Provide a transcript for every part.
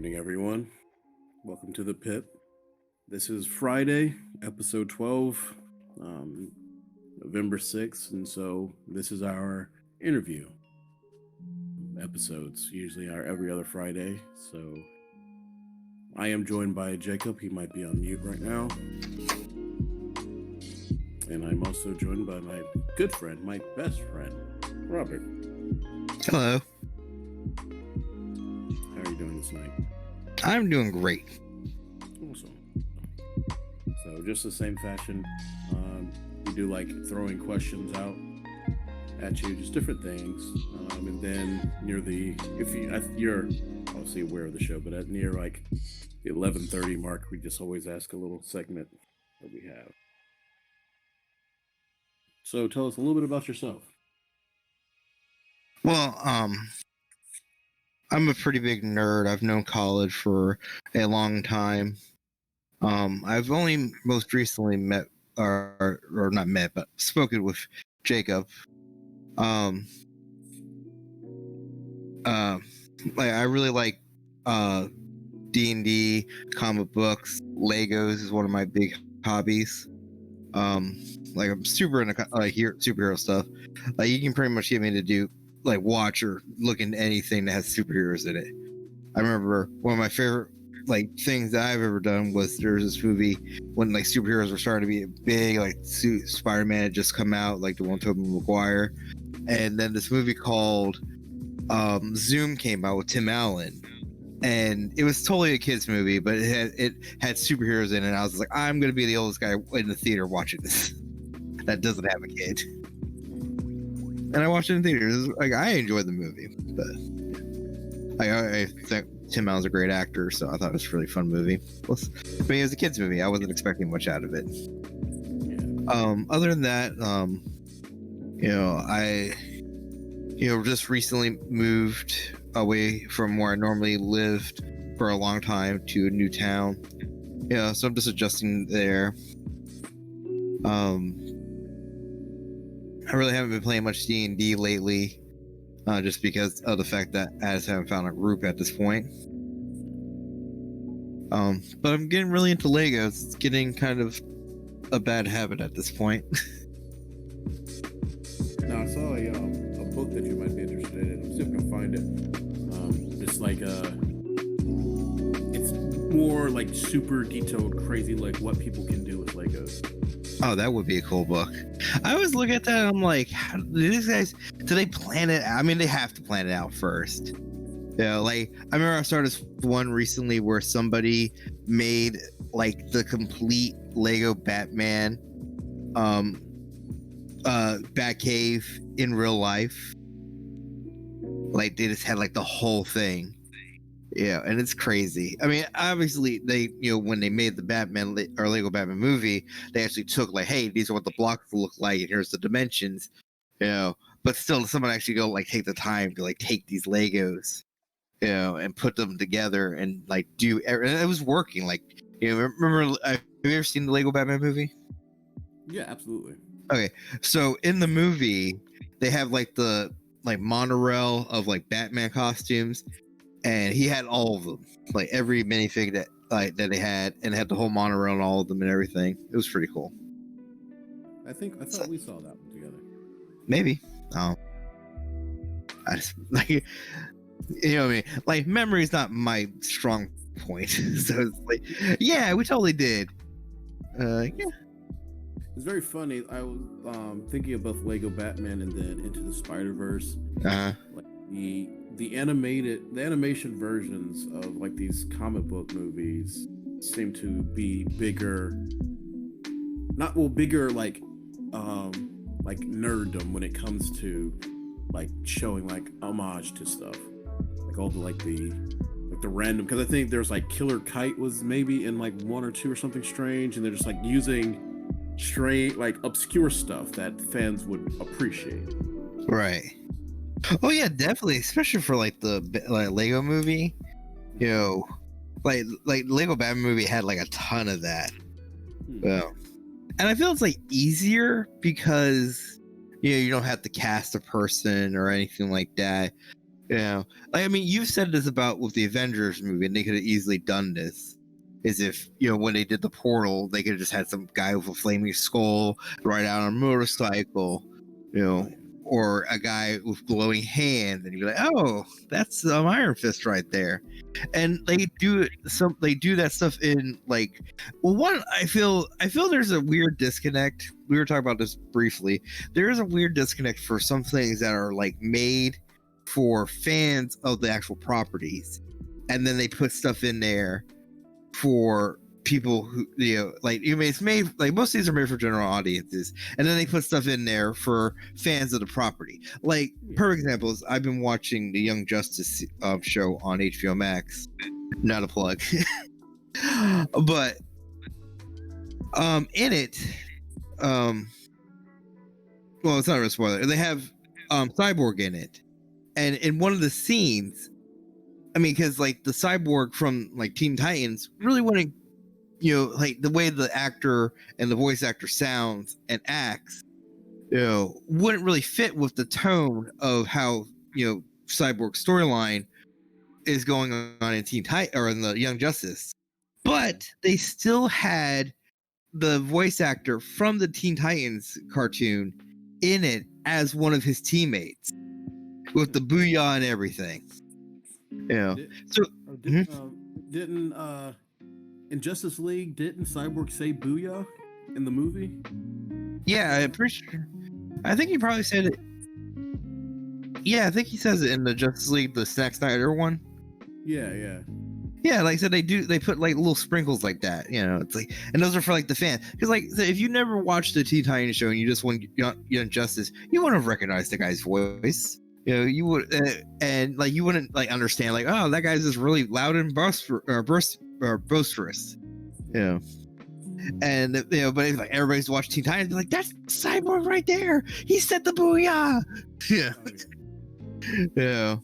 evening, everyone. Welcome to the PiP. This is Friday, episode 12, um, November 6th, and so this is our interview episodes, usually our every other Friday. So I am joined by Jacob. He might be on mute right now. And I'm also joined by my good friend, my best friend, Robert. Hello. How are you doing this night? I'm doing great. Awesome. So just the same fashion, we do like throwing questions out at you, just different things, and then near the you're obviously aware of the show, but at near like the 11:30 mark, we just always ask a little segment that we have. So tell us a little bit about yourself. Well, I'm a pretty big nerd. I've known college for a long time. I've only most recently met, or not met, but spoken with Jacob. Like I really like D&D, comic books, Legos is one of my big hobbies. Like I'm super into superhero stuff. Like you can pretty much get me to do like watch or look into anything that has superheroes in it. I remember one of my favorite like things that I've ever done was there was this movie when like superheroes were starting to be big, like Spider-Man had just come out, like the one with Tobey Maguire, and then this movie called Zoom came out with Tim Allen, and it was totally a kids movie, but it had superheroes in it. And I was like, I'm gonna be the oldest guy in the theater watching this that doesn't have a kid. And I watched it in theaters. Like I enjoyed the movie, but I think Tim Allen's a great actor, so I thought it was a really fun movie. But it was a kids movie. I wasn't expecting much out of it. Other than that, I just recently moved away from where I normally lived for a long time to a new town. So I'm just adjusting there. I really haven't been playing much D&D lately, just because of the fact that I just haven't found a group at this point. But I'm getting really into Legos. It's getting kind of a bad habit at this point. Now I saw a book that you might be interested in. I'm see if I can find it. It's like it's more like super detailed, crazy, like what people can do with Legos. Oh, that would be a cool book. I always look at that and I'm like, these guys, do they plan it? I mean, they have to plan it out first. Like I remember I started one recently where somebody made like the complete Lego Batman Batcave in real life. Like they just had like the whole thing. Yeah, and it's crazy. I mean, obviously, they when they made the Batman or Lego Batman movie, they actually took like, hey, these are what the blocks look like, and here's the dimensions, But still, someone actually go like take the time to like take these Legos, and put them together and like do. And it was working. Like, remember? Have you ever seen the Lego Batman movie? Yeah, absolutely. Okay, so in the movie, they have like the monorail of like Batman costumes. And he had all of them, like every minifig that they had, and had the whole monorail and all of them and everything. It was pretty cool. I thought we saw that one together. Maybe. I just like what I mean. Like memory is not my strong point, so it's like, yeah, we totally did. Yeah. It's very funny. I was thinking of both Lego Batman and then Into the Spider-Verse. Like the animation versions of like these comic book movies seem to be bigger like nerddom when it comes to like showing like homage to stuff, like all the random, because I think there's like Killer Kite was maybe in like one or two or something strange, and they're just like using straight like obscure stuff that fans would appreciate. Right. Oh yeah, definitely, especially for like the Lego movie. Like Lego Batman movie had like a ton of that. And I feel it's like easier because you don't have to cast a person or anything like that. Yeah, like, I mean, you've said this about with the Avengers movie, and they could have easily done this. Is if when they did the portal, they could have just had some guy with a flaming skull ride out on a motorcycle, or a guy with glowing hands, and you'd be like, oh, that's Iron Fist right there. And they do that stuff in like, well, one, I feel there's a weird disconnect. We were talking about this briefly. There is a weird disconnect for some things that are like made for fans of the actual properties, and then they put stuff in there for people who it's made, like, most of these are made for general audiences, and then they put stuff in there for fans of the property. Like, perfect examples, I've been watching the Young Justice show on HBO Max. Not a plug. But in it, well, it's not a real spoiler, they have Cyborg in it, and in one of the scenes, I mean, because like the Cyborg from like Teen Titans really wouldn't, like the way the actor and the voice actor sounds and acts, wouldn't really fit with the tone of how Cyborg's storyline is going on in Teen Titan or in the Young Justice. But they still had the voice actor from the Teen Titans cartoon in it as one of his teammates with the booyah and everything. Didn't in Justice League, didn't Cyborg say booyah in the movie? Yeah, I'm pretty sure. I think he probably said it. Yeah, I think he says it in the Justice League, the Zack Snyder one. Yeah. Yeah, like I said, they put like little sprinkles like that. It's like, and those are for like the fan. Because like, so if you never watched the Teen Titans show and you just want Young Justice, you wouldn't have recognized the guy's voice. You would, and like you wouldn't like understand, like, oh, that guy's just really loud and boisterous. And but if, like, everybody's watched Teen Titans, be like, that's Cyborg right there. He said the booyah. Yeah.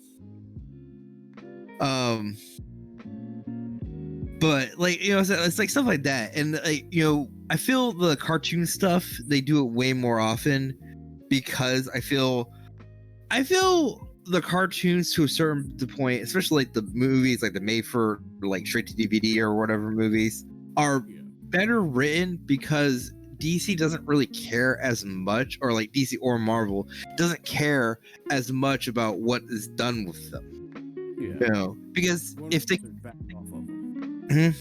But like it's like stuff like that, and like I feel the cartoon stuff, they do it way more often, because I feel the cartoons to a certain point, especially like the movies, like the made for like straight to DVD or whatever movies, are better written because DC doesn't really care as much, or like DC or Marvel doesn't care as much about what is done with them. Because if they back off of them.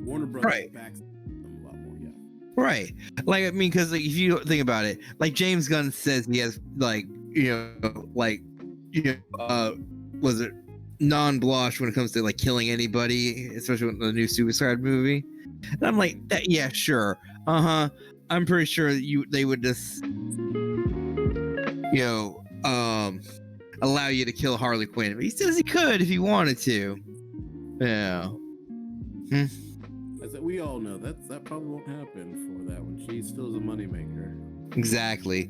Warner Brothers backs them a lot more, right? Like, I mean, because like, if you think about it, like James Gunn says he has like was it non-blush when it comes to like killing anybody, especially with the new Suicide movie. And I'm like, yeah, sure, I'm pretty sure they would just allow you to kill Harley Quinn. But he says he could if he wanted to. As we all know, that probably won't happen for that one. She still is a moneymaker. Exactly.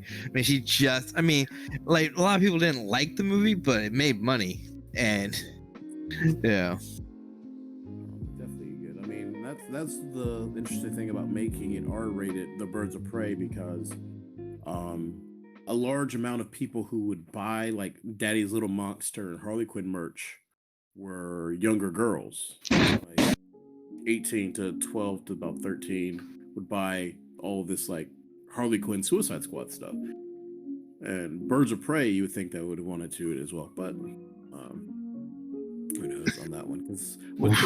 I mean, like, a lot of people didn't like the movie, but it made money, and definitely good. I mean, that's the interesting thing about making it R-rated, The Birds of Prey, because a large amount of people who would buy like Daddy's Little Monster and Harley Quinn merch were younger girls, like 18 to 12 to about 13, would buy all this like Harley Quinn Suicide Squad stuff. And Birds of Prey, you would think that would have wanted to as well, but who knows on that one? Because what's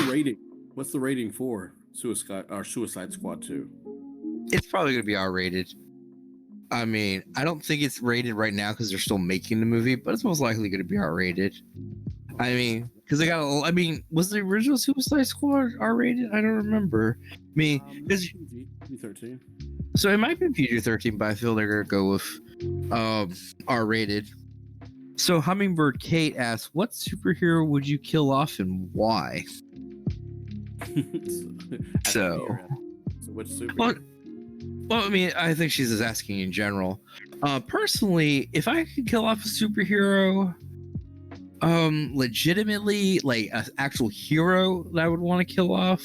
the rating for Suicide Squad 2? It's probably gonna be R-rated. I mean, I don't think it's rated right now because they're still making the movie, but it's most likely going to be R-rated. I mean, because they got was the original Suicide Squad R-rated? I don't remember. I mean, PG-13. So it might be PG-13, but I feel they're going to go with R-rated. So Hummingbird Kate asks, what superhero would you kill off and why? So which superhero? Well, I mean, I think she's just asking in general. Personally, if I could kill off a superhero, legitimately, like an actual hero that I would want to kill off,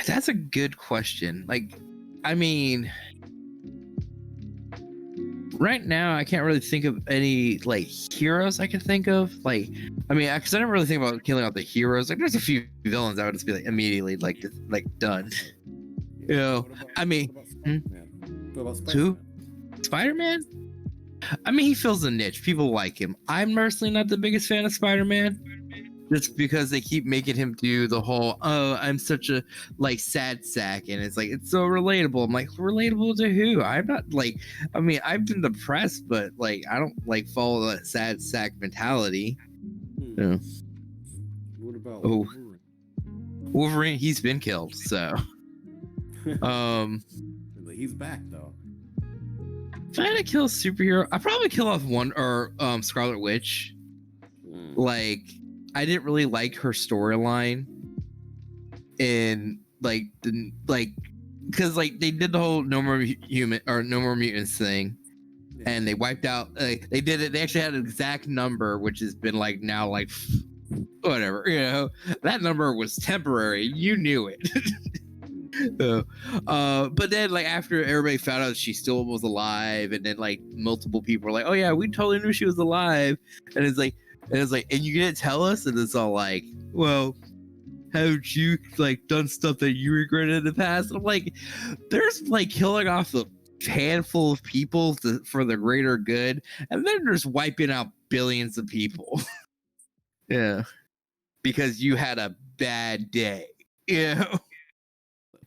that's a good question. Like, I mean, right now I can't really think of any like heroes I can think of. Like, I mean, because I didn't really think about killing out the heroes. Like, there's a few villains I would just be like immediately like done. You know, I mean, What about who? Spider-Man? Spider-Man? I mean, he fills a niche. People like him. I'm personally not the biggest fan of Spider-Man. Just because they keep making him do the whole, oh, I'm such a like sad sack, and it's like it's so relatable. I'm like, relatable to who? I'm not like, I mean, I've been depressed, but like I don't like follow that sad sack mentality. Yeah. What about Wolverine? Wolverine, he's been killed, so he's back though. If I had to kill a superhero, I'd probably kill off Scarlet Witch. Like, I didn't really like her storyline, and because they did the whole no more mutants thing, and they wiped out. They did it. They actually had an exact number, which has been like now like whatever, you know. That number was temporary. You knew it. But then like after everybody found out she still was alive, and then like multiple people were like, oh yeah, we totally knew she was alive, and it's like, and you didn't tell us, and it's all like, well, haven't you like done stuff that you regretted in the past? And I'm like, there's like killing off a handful of people for the greater good, and then there's wiping out billions of people. Yeah, because you had a bad day, you know.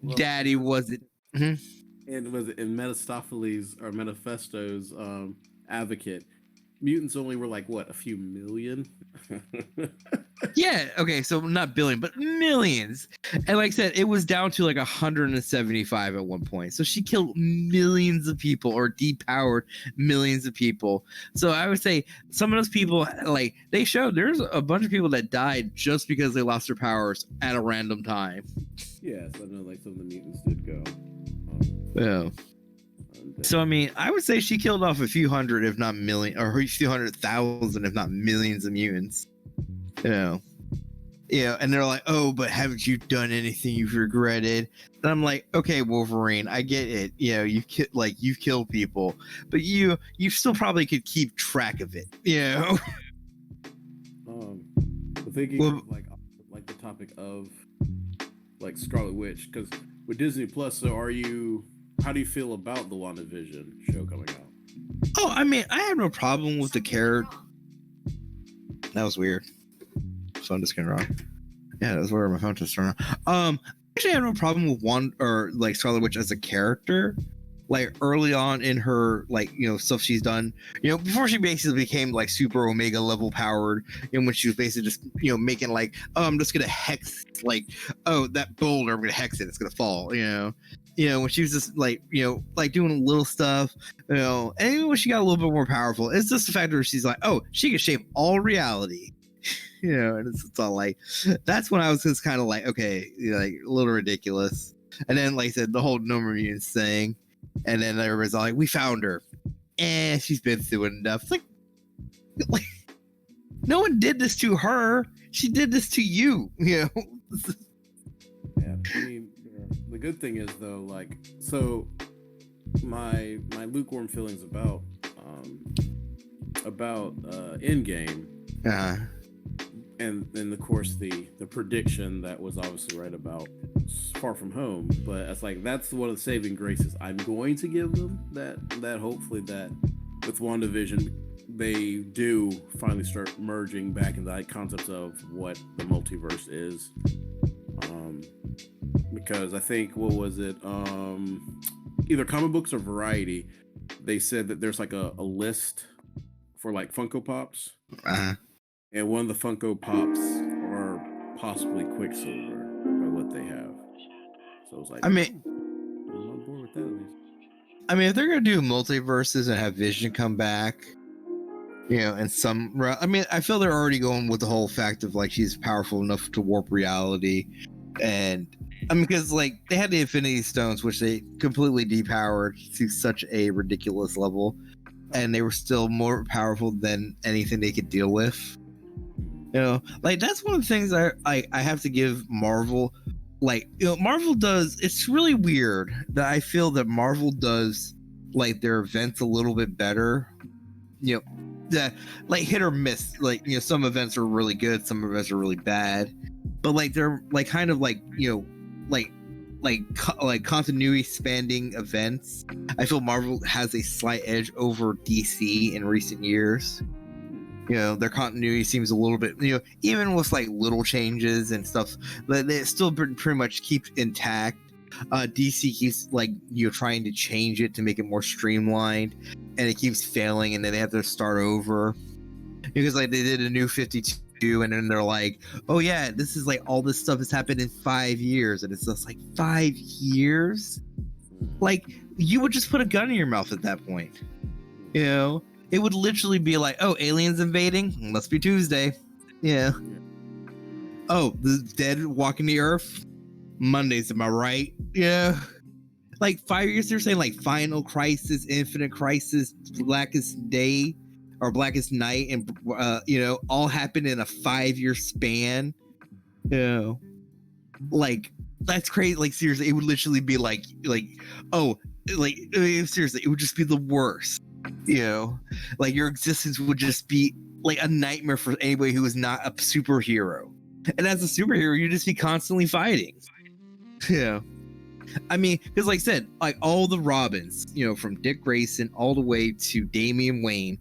Well, Daddy wasn't. And was it in Manifesto's advocate? Mutants only were like what, a few million? Yeah, okay, so not billion, but millions. And like I said, it was down to like 175 at one point. So she killed millions of people, or depowered millions of people. So I would say some of those people, like, they showed there's a bunch of people that died just because they lost their powers at a random time. Yeah, so I know like some of the mutants did go. Yeah. So I mean, I would say she killed off a few hundred, if not million, or a few 100,000, if not millions of mutants. You know, and they're like, "Oh, but haven't you done anything you've regretted?" And I'm like, "Okay, Wolverine, I get it. You know, you've killed people, but you still probably could keep track of it. You know." Thinking of like the topic of like Scarlet Witch, because with Disney Plus, so how do you feel about the WandaVision show coming out? Oh, I mean, I have no problem with the character. That was weird. Phone just getting wrong. Yeah, that's where my phone just turned on. Actually, I have no problem with Scarlet Witch as a character. Like early on in her, like, you know, stuff she's done, you know, before she basically became like super Omega level powered, and when she was basically just, you know, making like, oh, I'm just gonna hex, like, oh, that boulder, I'm gonna hex it, it's gonna fall, you know, when she was just like, you know, like doing little stuff, you know, and even when she got a little bit more powerful, it's just the fact that she's like, oh, she can shape all reality. You know, and it's all like, that's when I was just kind of like, okay, like a little ridiculous. And then, like I said, the whole no more mutants thing, and then everybody's all like, we found her, and she's been through enough. It's like no one did this to her. She did this to you. You know. Yeah, I mean, the good thing is though, like, so my lukewarm feelings about Endgame. And then of course the prediction that was obviously right about Far From Home, but it's like that's one of the saving graces I'm going to give them, that hopefully that with WandaVision they do finally start merging back into that concept of what the multiverse is, because I think, what was it, either Comic Books or Variety, they said that there's like a list for like Funko Pops. And one of the Funko Pops are possibly Quicksilver by what they have. So I was like, I'm on board with that at least. I mean, if they're gonna do multiverses and have Vision come back, you know, and I mean, I feel they're already going with the whole fact of like she's powerful enough to warp reality, and I mean, because like they had the Infinity Stones, which they completely depowered to such a ridiculous level, and they were still more powerful than anything they could deal with. You know, like that's one of the things I have to give Marvel. Like, you know, Marvel does, it's really weird that I feel that Marvel does like their events a little bit better. You know, that like hit or miss. Like, you know, some events are really good, some events are really bad, but like they're like kind of like, you know, like continuity spanning events. I feel Marvel has a slight edge over DC in recent years. You know, their continuity seems a little bit, you know, even with like little changes and stuff, but they still pretty much keep intact. DC keeps like, you know, trying to change it to make it more streamlined, and it keeps failing, and then they have to start over because like they did a new 52, and then they're like, oh yeah, this is like all this stuff has happened in 5 years, and it's just like 5 years. Like, you would just put a gun in your mouth at that point, you know. It would literally be like, oh, aliens invading, must be Tuesday. Yeah. Oh, the dead walking the earth, Mondays, am I right? Yeah. Like 5 years, they're saying like Final Crisis, Infinite Crisis, Blackest Day or Blackest Night, and you know, all happened in a 5-year span. You know, like that's crazy. Like seriously, it would literally be like oh, like I mean, seriously, it would just be the worst. You know, like your existence would just be like a nightmare for anybody who is not a superhero. And as a superhero, you just be constantly fighting. Yeah. I mean, because like I said, like all the Robins, you know, from Dick Grayson all the way to Damian Wayne,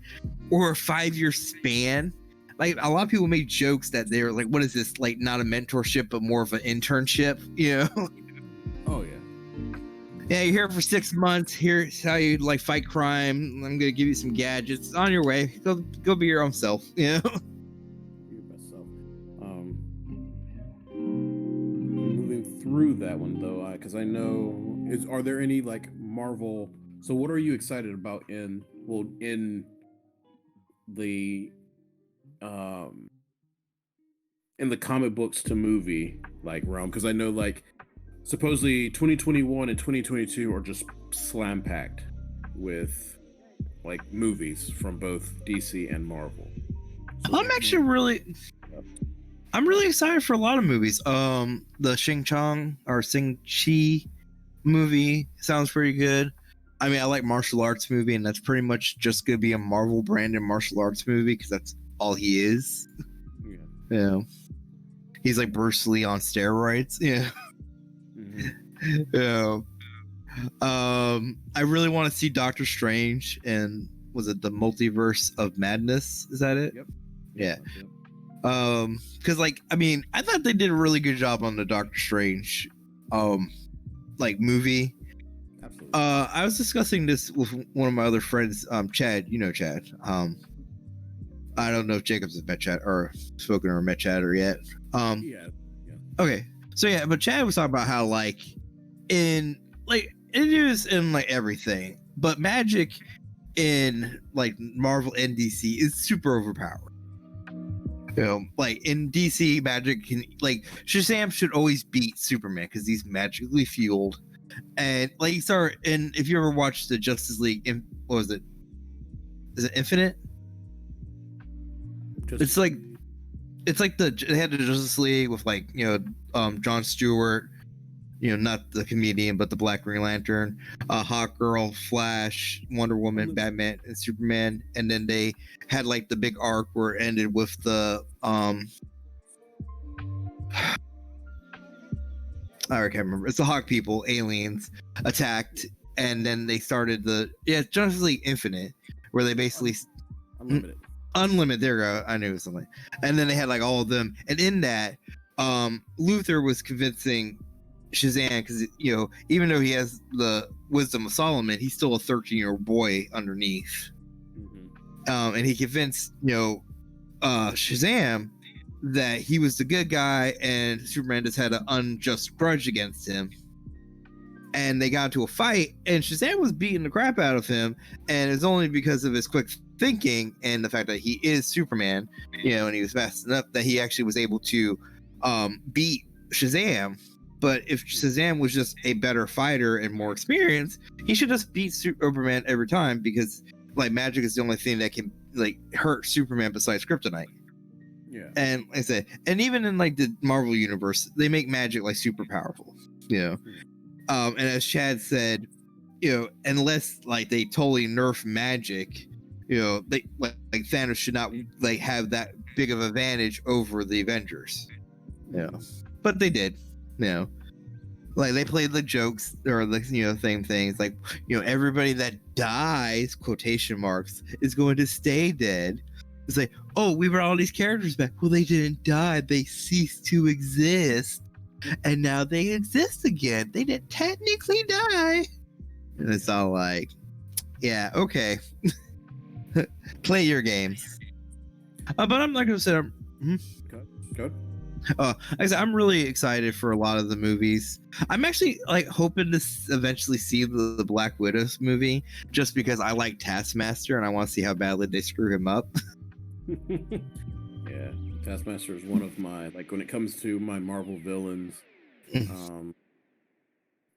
or a 5-year span. Like a lot of people make jokes that they're like, what is this? Like not a mentorship, but more of an internship, you know? Oh, yeah. Yeah, you're here for 6 months. Here's how you like fight crime. I'm gonna give you some gadgets. On your way. Go be your own self. You know? Your best self. Moving through that one though, because I know are there any like Marvel? So what are you excited about in the comic books to movie like realm? Because I know like supposedly 2021 and 2022 are just slam packed with like movies from both DC and Marvel. So I'm really excited for a lot of movies. The Shang-Chi movie sounds pretty good. I mean, I like martial arts movie, and that's pretty much just gonna be a Marvel branded martial arts movie because that's all he is. Yeah. Yeah. He's like Bruce Lee on steroids. Yeah. Yeah. I really want to see Doctor Strange, and was it the Multiverse of Madness? Is that it? Yep. Yeah. Because like, I mean, I thought they did a really good job on the Doctor Strange like movie. Absolutely. I was discussing this with one of my other friends, Chad. You know Chad. I don't know if Jacobs has met Chad or spoken or met Chad or yet. Yeah. Okay. So yeah, but Chad was talking about how like in like it is in like everything, but magic in like Marvel and DC is super overpowered. You know, like in DC, magic can like Shazam should always beat Superman because he's magically fueled. And like and if you ever watched the Justice League, what was it? Is it Infinite? It's like they had the Justice League with like, you know, Jon Stewart, you know, not the comedian, but the Black Green Lantern, Hawkgirl, Flash, Wonder Woman, Batman, and Superman, and then they had like the big arc where it ended with the I can't remember. It's the Hawk people, aliens attacked, and then they started Justice League Infinite, where they basically Unlimited. There you go. I knew it was something. And then they had like all of them, and in that, Luthor was convincing Shazam because, you know, even though he has the wisdom of Solomon, he's still a 13-year-old boy underneath. Mm-hmm. And he convinced, you know, Shazam that he was the good guy and Superman just had an unjust grudge against him. And they got into a fight, and Shazam was beating the crap out of him, and it's only because of his quick thinking and the fact that he is Superman, you know, and he was fast enough that he actually was able to beat Shazam. But if Shazam was just a better fighter and more experienced, he should just beat Superman every time, because like magic is the only thing that can like hurt Superman besides kryptonite. Yeah. And like I said, and even in like the Marvel universe, they make magic like super powerful, you know. And as Chad said, unless like they totally nerf magic, they like Thanos should not like have that big of advantage over the Avengers. But they did. Like they played the jokes or the same things like everybody that dies quotation marks is going to stay dead. It's like, oh, we brought all these characters back. Well, they didn't die, they ceased to exist, and now they exist again. They didn't technically die. And it's all like, yeah, okay. Play your games. But I'm not gonna say Go. like I said, I'm really excited for a lot of the movies. I'm actually like hoping to eventually see the Black Widow's movie, just because I like Taskmaster and I want to see how badly they screw him up. Yeah, Taskmaster is one of my, like, when it comes to my Marvel villains,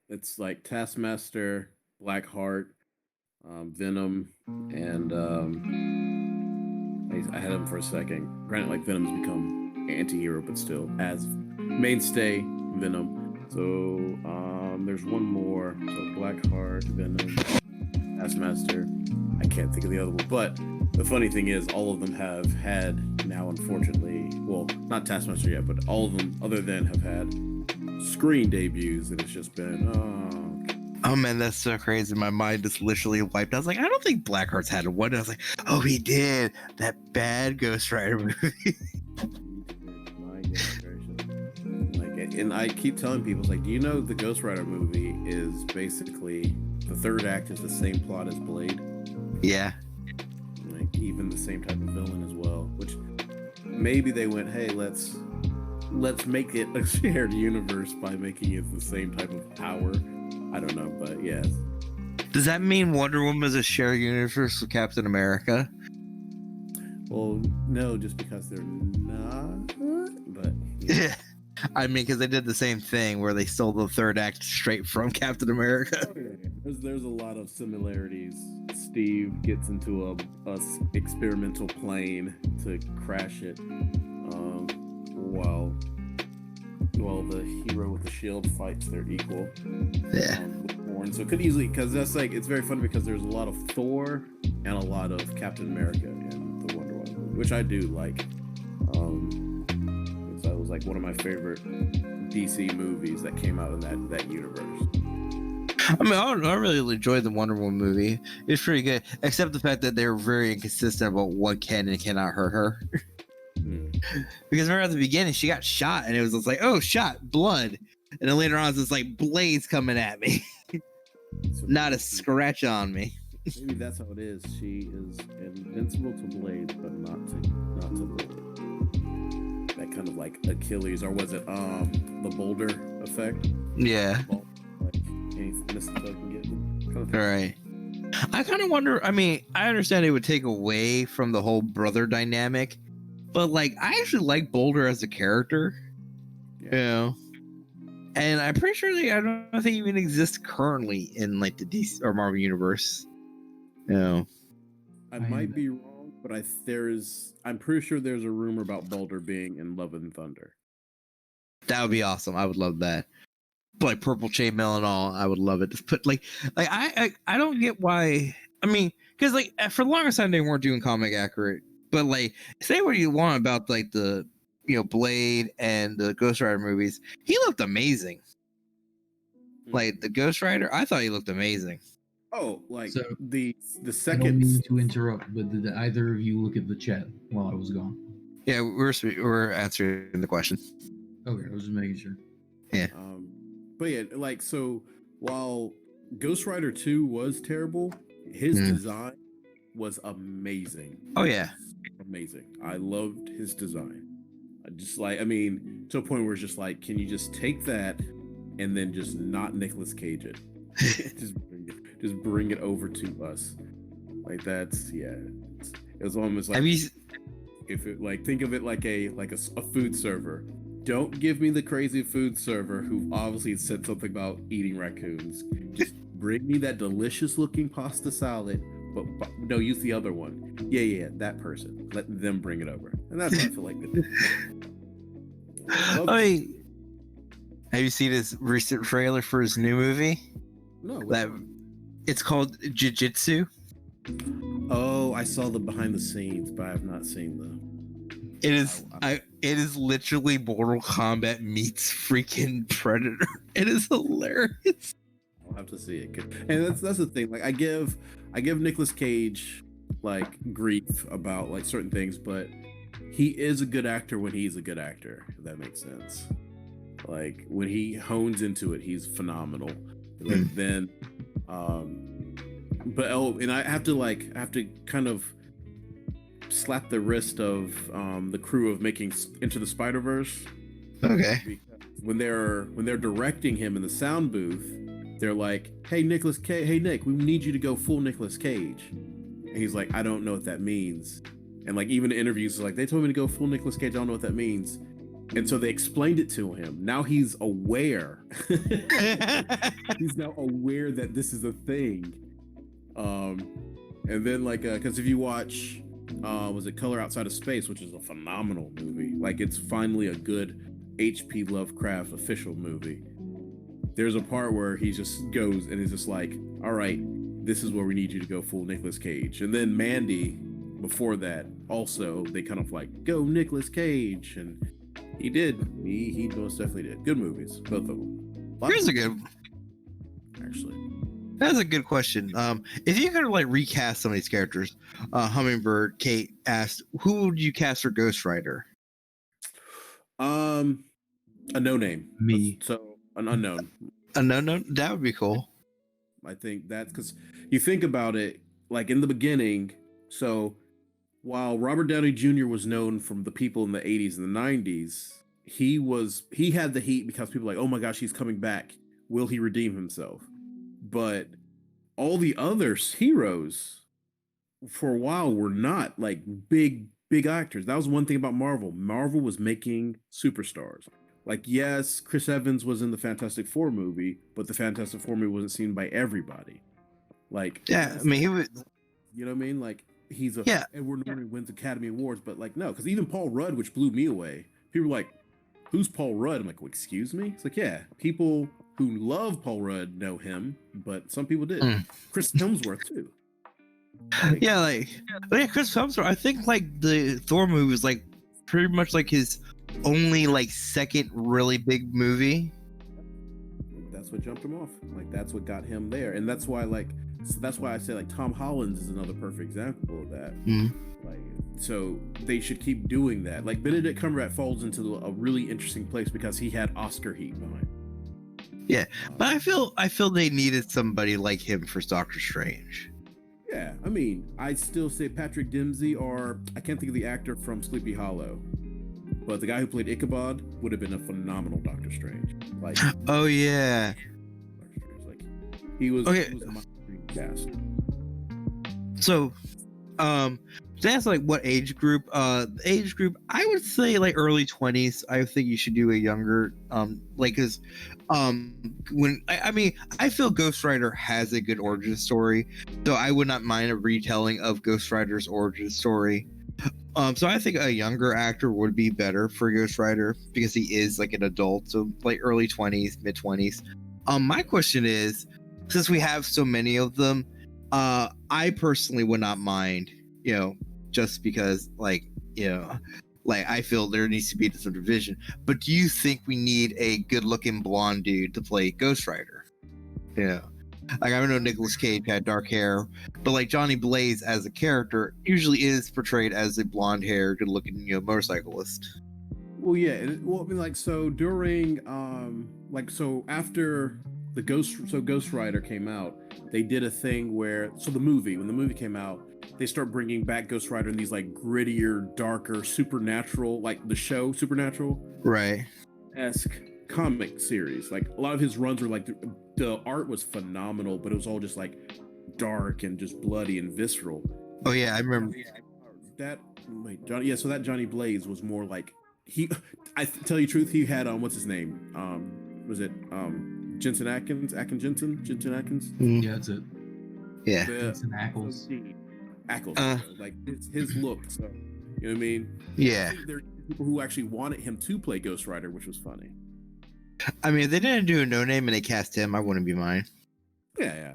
it's like Taskmaster, Blackheart, Venom, and I had him for a second. Granted, like Venom's become anti-hero, but still as mainstay Venom. So there's one more. So Blackheart, Venom, Taskmaster. I can't think of the other one, but the funny thing is all of them have had now, unfortunately, well, not Taskmaster yet, but all of them other than have had screen debuts, and it's just been oh man, that's so crazy. My mind just literally wiped. I was like, I don't think Blackheart's had one. I was like, oh, he did. That bad Ghost Rider movie. My goodness gracious. Like, and I keep telling people, it's like, do you know the Ghost Rider movie is basically the third act is the same plot as Blade? Yeah. Like, even the same type of villain as well, which maybe they went, hey, let's make it a shared universe by making it the same type of power. I don't know, but yes. Does that mean Wonder Woman is a shared universe with Captain America? Well, no, just because they're not. But yeah. I mean, because they did the same thing where they stole the third act straight from Captain America. Oh, yeah. There's a lot of similarities. Steve gets into a experimental plane to crash it, while the hero with the shield fights their equal. Yeah. So it could easily, because that's like, it's very fun because there's a lot of Thor and a lot of Captain America in the Wonder Woman movie, which I do like. That was like one of my favorite DC movies that came out in that universe. I mean, I really enjoyed the Wonder Woman movie. It's pretty good, except the fact that they were very inconsistent about what can and cannot hurt her. Because remember at the beginning, she got shot, and it was just like, oh, shot, blood. And then later on, it's just like, blades coming at me. So not a scratch on me. Maybe that's how it is. She is invincible to blades, but not to blade. That kind of like Achilles, or was it the boulder effect? Yeah. Like anything this can get kind of right. I kind of wonder. I mean, I understand it would take away from the whole brother dynamic, but like, I actually like Boulder as a character. Yeah. And I'm pretty sure I don't think he even exists currently in like the DC or Marvel universe. I might be wrong, but I'm pretty sure there's a rumor about Boulder being in Love and Thunder. That would be awesome. I would love that. Like purple chainmail and all, I would love it. Just put like I don't get why. I mean, because like for the longest time they weren't doing comic accurate, but like say what you want about like the Blade and the Ghost Rider movies, he looked amazing. Like the Ghost Rider, I thought he looked amazing. Oh, like so, the second. I don't mean to interrupt, but did either of you look at the chat while I was gone? Yeah, we're answering the question. Okay, I was just making sure. Yeah. But yeah, like, so while Ghost Rider 2 was terrible, his design was amazing. Oh yeah, amazing. I loved his design. I mean, to a point where it's just like, can you just take that and then just not Nicolas Cage it? just bring it over to us. Like that's it was almost like think of it like a food server. Don't give me the crazy food server who obviously said something about eating raccoons. Just bring me that delicious looking pasta salad, but no, use the other one. Yeah, that person. Let them bring it over. And that's what I feel like they did. I mean, have you seen his recent trailer for his new movie? No. It's called Jiu-Jitsu. Oh, I saw the behind the scenes, but I have not seen the. It is it is literally Mortal Kombat meets freaking Predator. It is hilarious. I'll have to see it. And that's the thing. Like I give Nicolas Cage like grief about like certain things, but he is a good actor when he's a good actor, if that makes sense. Like when he hones into it, he's phenomenal. Like then but and I have to kind of slap the wrist of the crew of making Into the Spider-Verse. Okay. When they're directing him in the sound booth, they're like, hey Nick, we need you to go full Nicolas Cage. And he's like, I don't know what that means. And like even in interviews, like, they told me to go full Nicolas Cage, I don't know what that means. And so they explained it to him. Now he's aware. He's now aware that this is a thing. And then like because if you watch was it Color Outside of Space, which is a phenomenal movie, like it's finally a good H.P. Lovecraft official movie. There's a part where he just goes and is just like, all right, this is where we need you to go full Nicolas Cage. And then Mandy, before that, also they kind of like, go Nicolas Cage, and he did. He most definitely did. Good movies, both of them. Here's a good. Actually, that's a good question. If you could like recast some of these characters, Hummingbird Kate asked, who would you cast for Ghost Rider? A no name. Me. So an unknown. A no, that would be cool. I think that's because you think about it, like in the beginning. So while Robert Downey Jr. was known from the people in the 80s and the 90s, he had the heat because people were like, oh my gosh, he's coming back. Will he redeem himself? But all the other heroes for a while were not like big actors. That was one thing about Marvel. Marvel was making superstars. Like, yes, Chris Evans was in the Fantastic Four movie, but the Fantastic Four movie wasn't seen by everybody. Like, yeah, I mean, he would. You know what I mean? Like, he's Edward Norton wins Academy Awards, but like, no, because even Paul Rudd, which blew me away, people were like, who's Paul Rudd? I'm like, well, excuse me? It's like, yeah, people who love Paul Rudd know him, but some people did. Chris Hemsworth too. Like, Chris Hemsworth. I think like the Thor movie was like pretty much like his only like second really big movie. That's what jumped him off. Like that's what got him there, and that's why I say like Tom Holland is another perfect example of that. Like, so they should keep doing that. Like Benedict Cumberbatch falls into a really interesting place because he had Oscar heat behind him. Yeah, but I feel they needed somebody like him for Doctor Strange. Yeah, I mean, I'd still say Patrick Dempsey, or I can't think of the actor from Sleepy Hollow, but the guy who played Ichabod would have been a phenomenal Doctor Strange. Like, oh yeah, Doctor Strange, like he was. Okay. He was my dream cast. So, that's like what age group? Age group, I would say like early 20s. I think you should do a younger, because when I feel Ghost Rider has a good origin story, so I would not mind a retelling of Ghost Rider's origin story. So I think a younger actor would be better for Ghost Rider because he is like an adult, so like early 20s, mid 20s. My question is, since we have so many of them, I personally would not mind, just because I feel there needs to be some division. But do you think we need a good-looking blonde dude to play Ghost Rider? Yeah. Like, I know Nicolas Cage had dark hair, but like Johnny Blaze as a character usually is portrayed as a blonde-haired, good-looking, motorcyclist. Well, yeah. Well, I mean, like, so during, after the Ghost Rider came out, they did a thing where, when the movie came out, they start bringing back Ghost Rider in these like grittier, darker, supernatural, like the show Supernatural, right? esque comic series. Like a lot of his runs were like the art was phenomenal, but it was all just like dark and just bloody and visceral. Oh yeah, I remember that. So that Johnny Blaze was more like I tell you the truth, he had what's his name? Was it Jensen Atkins? Jensen Atkins? Yeah, that's it. Yeah. Jensen Ackles. Like his look. So you know what I mean? Yeah. There are people who actually wanted him to play Ghost Rider, which was funny. I mean, if they didn't do a no name and they cast him, I wouldn't be mine. Yeah.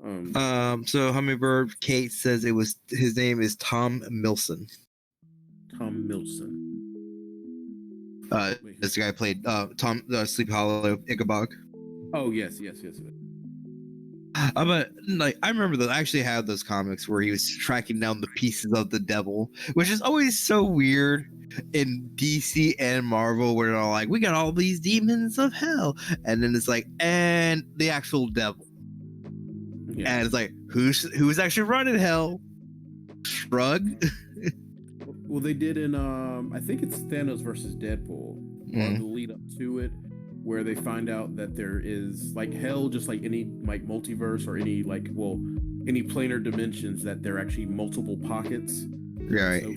So Hummingbird Kate says his name is Tom Milson. Tom Milson. Wait, This guy played Tom Sleep Hollow Ichabod. Oh yes. But like I remember that I actually had those comics where he was tracking down the pieces of the devil, which is always so weird in DC and Marvel, where they're all like, "We got all these demons of hell," and then it's like, and the actual devil, and it's like, who's actually running hell? Shrug. Well, they did in I think it's Thanos versus Deadpool, or the lead up to it, where they find out that there is like hell, just like any like multiverse or any any planar dimensions, that there are actually multiple pockets. Right. So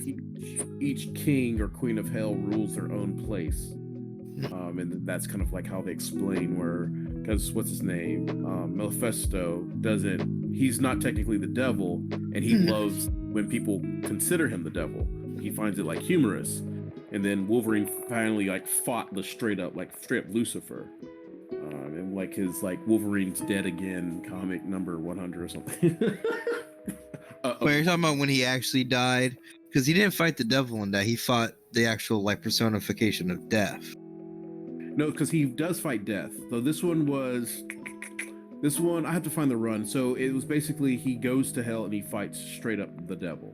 each king or queen of hell rules their own place, and that's kind of like how they explain because what's his name, Mephisto he's not technically the devil, and he loves when people consider him the devil. He finds it like humorous. And then Wolverine finally like fought the straight up Lucifer, and like his like Wolverine's Dead Again comic number 100 or something. Wait, you're talking about when he actually died? Because he didn't fight the devil in that. He fought the actual like personification of death. No, because he does fight death. So this one I have to find the run. So it was basically he goes to hell and he fights straight up the devil.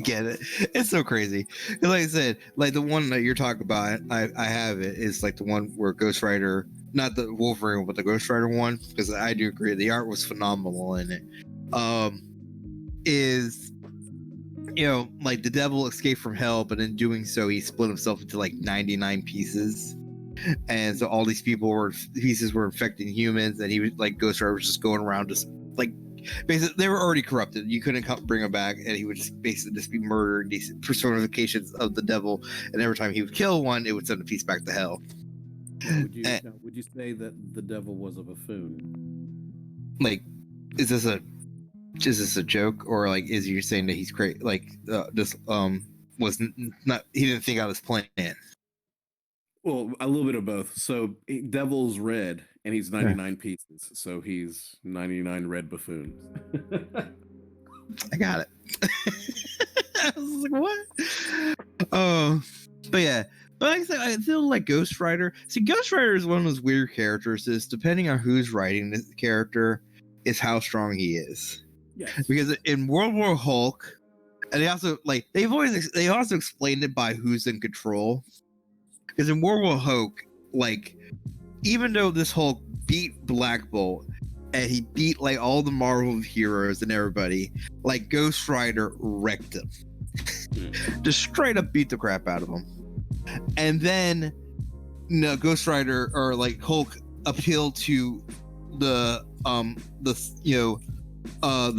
Get it? It's so crazy. Like I said, like the one that you're talking about, I have it. It's like the one where Ghost Rider, not the Wolverine, but the Ghost Rider one, because I do agree the art was phenomenal in it. Is like the devil escaped from hell, but in doing so, he split himself into like 99 pieces. And so all these pieces were infecting humans, and he was like Ghost Rider was just going around just like basically they were already corrupted. You couldn't bring them back, and he would just basically just be murdering these personifications of the devil. And every time he would kill one, it would send a piece back to hell. Would you say that the devil was a buffoon? Like, is this a joke, or like is you saying that he's crazy? Like this was not, he didn't think out his plan. Well, a little bit of both. So devil's red, and he's 99 pieces. So he's 99 red buffoons. I got it. I was like, what? Oh, but yeah. But like I said, I feel like Ghost Rider. See, Ghost Rider is one of those weird characters. Is depending on who's writing this character, is how strong he is. Yes. Because in World War Hulk, and they also explained it by who's in control. Because in World War Hulk, like, even though this Hulk beat Black Bolt and he beat like all the Marvel heroes and everybody, like Ghost Rider wrecked him. Just straight up beat the crap out of him. And then Ghost Rider or like Hulk appealed to the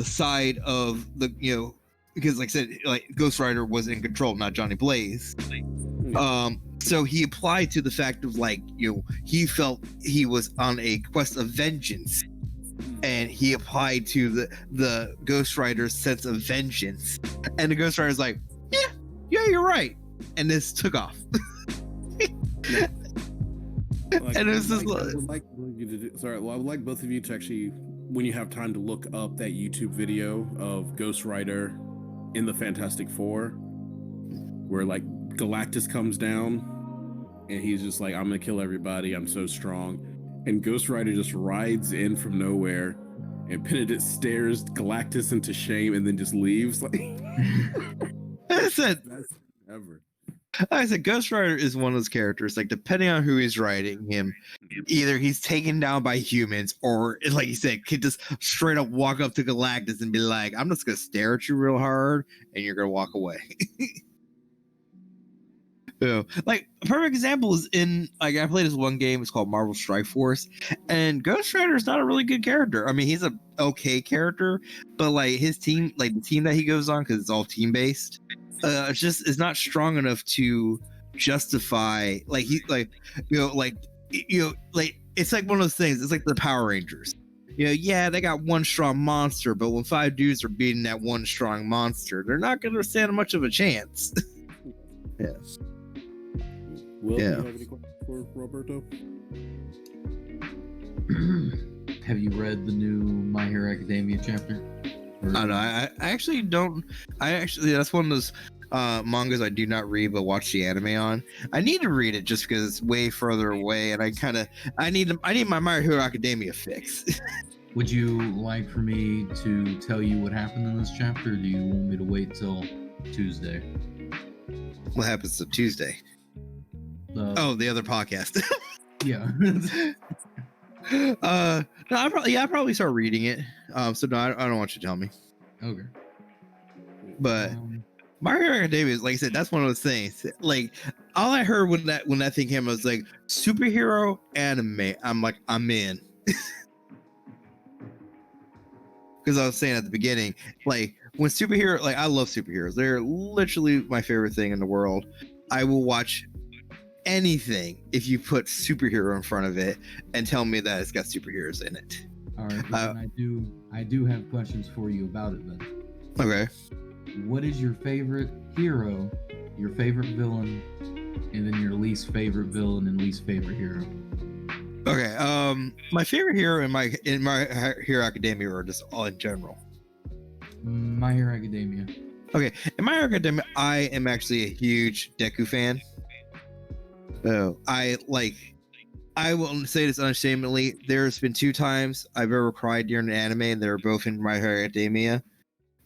side of the because like I said, like Ghost Rider was in control, not Johnny Blaze. So he applied to the fact of like, he felt he was on a quest of vengeance, and he applied to the Ghost Rider's sense of vengeance, and the Ghost Rider's like, yeah, you're right, and this took off. And it was just I would like both of you to actually, when you have time, to look up that YouTube video of Ghost Rider in the Fantastic Four, where like Galactus comes down and he's just like, I'm gonna kill everybody, I'm so strong, and Ghost Rider just rides in from nowhere, and Benedict stares Galactus into shame and then just leaves. Like, I said, ever. I said, Ghost Rider is one of those characters, like, depending on who is writing him, either he's taken down by humans, or, like you said, could just straight up walk up to Galactus and be like, I'm just gonna stare at you real hard, and you're gonna walk away. Like a perfect example is in, like, I played this one game, it's called Marvel Strike Force, and Ghost Rider is not a really good character. I mean, he's a okay character, but like his team, like the team that he goes on, because it's all team based, it's not strong enough to justify, like, he like it's like one of those things. It's like the Power Rangers. Yeah, they got one strong monster, but when 5 dudes are beating that one strong monster, they're not going to stand much of a chance. Yes. Will, do you have any questions for Roberto? Have you read the new My Hero Academia chapter? I don't know. I actually don't. That's one of those mangas I do not read but watch the anime on. I need to read it just because it's way further away, and I need my My Hero Academia fix. Would you like for me to tell you what happened in this chapter, or do you want me to wait till Tuesday? What happens to Tuesday? The other podcast. Yeah. No, I probably start reading it. So no, I don't want you to tell me. Okay. But My Hero Academia is, like I said, that's one of those things. Like, all I heard when that thing came, I was like, superhero anime. I'm like, I'm in. Because I was saying at the beginning, like, when I love superheroes. They're literally my favorite thing in the world. I will watch anything if you put superhero in front of it and tell me that it's got superheroes in it. All right, I do have questions for you about it then. Okay. What is your favorite hero, your favorite villain, and then your least favorite villain and least favorite hero? Okay. My favorite hero in my Hero Academia, or just all in general. My Hero Academia. Okay, in My Hero Academia, I am actually a huge Deku fan. Oh, I will say this unashamedly. There's been 2 times I've ever cried during an anime, and they were both in My Hero Academia.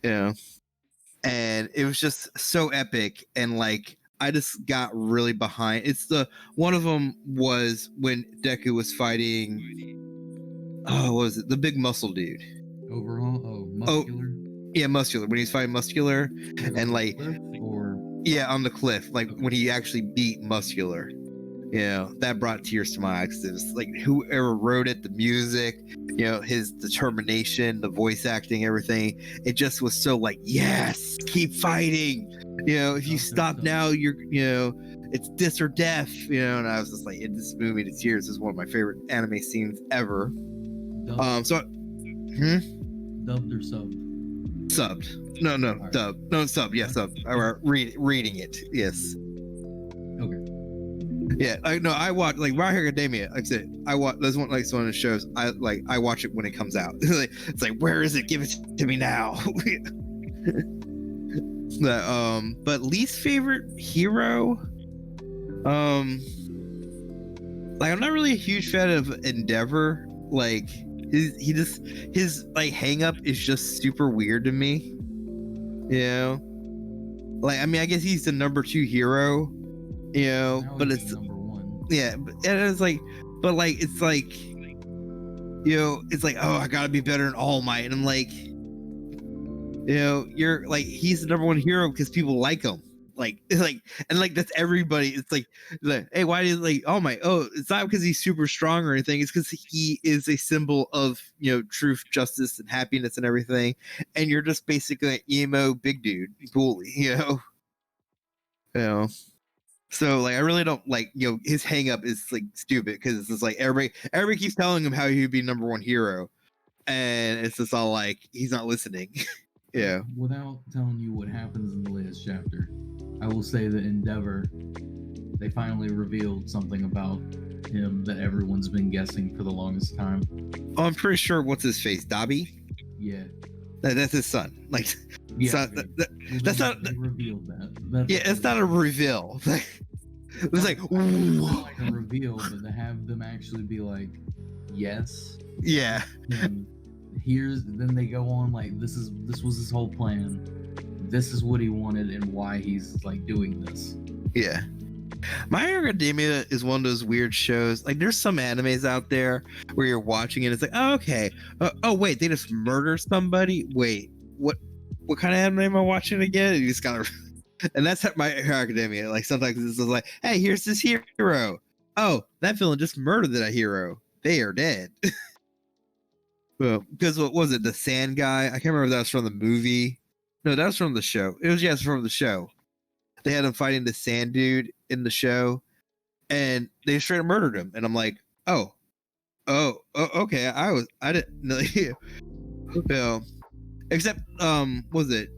And it was just so epic, and like I just got really behind. One of them was when Deku was fighting. Oh, what was it? The big muscle dude. Overhaul? Oh, Muscular? Yeah, Muscular. When he's fighting Muscular, and like, on the cliff, like when he actually beat Muscular. That brought tears to my eyes. It was like, whoever wrote it, the music, his determination, the voice acting, everything. It just was so like, yes, keep fighting. If you stop now, you're, it's this or death. And I was just like, it just moved me to tears. This is one of my favorite anime scenes ever. Dubbed. Dubbed or subbed? Subbed. No, right. Dubbed. No, subbed. Yeah, subbed. Or reading it. Yes. Okay. Yeah, I watch like My Hero Academia. Like I said, I watch. That's one of the shows. I watch it when it comes out. It's like, where is it? Give it to me now. But least favorite hero. Like, I'm not really a huge fan of Endeavor. Like, his like hang up is just super weird to me. Like, I mean, I guess he's the number 2 hero. But it's number 1. Yeah, and it's like, but like, it's like, it's like, oh, I gotta be better than All Might, and I'm like, you're like, he's the number 1 hero because people like him, like, and like that's everybody. It's like, hey, why do you like All Might? Oh, it's not because he's super strong or anything. It's because he is a symbol of truth, justice, and happiness and everything, and you're just basically an emo big dude bully, So like, I really don't like, his hang up is like stupid, because it's just like everybody keeps telling him how he'd be number 1 hero, and it's just all like, he's not listening. Yeah. Without telling you what happens in the latest chapter, I will say that Endeavor, they finally revealed something about him that everyone's been guessing for the longest time. Oh, I'm pretty sure, what's his face, Dobby? Yeah. That's his son. Like, yeah, that's not. They revealed that. It's not a reveal. It's like, like a reveal, but to have them actually be like, yes. Yeah. And then they go on like, this was his whole plan. This is what he wanted and why he's like doing this. Yeah. My Hero Academia is one of those weird shows. Like, there's some animes out there where you're watching it, it's like, oh, okay. Oh, wait, they just murder somebody? Wait, what kind of anime am I watching again? And you just gotta... And that's My Hero Academia. Like, sometimes it's just like, hey, here's this hero. Oh, that villain just murdered that hero. They are dead. Well, because what was it? The sand guy? I can't remember if that was from the movie. No, that was from the show. It's from the show. They had him fighting the sand dude in the show, and they straight up murdered him. And I'm like, oh, okay. I didn't know. Except, was it?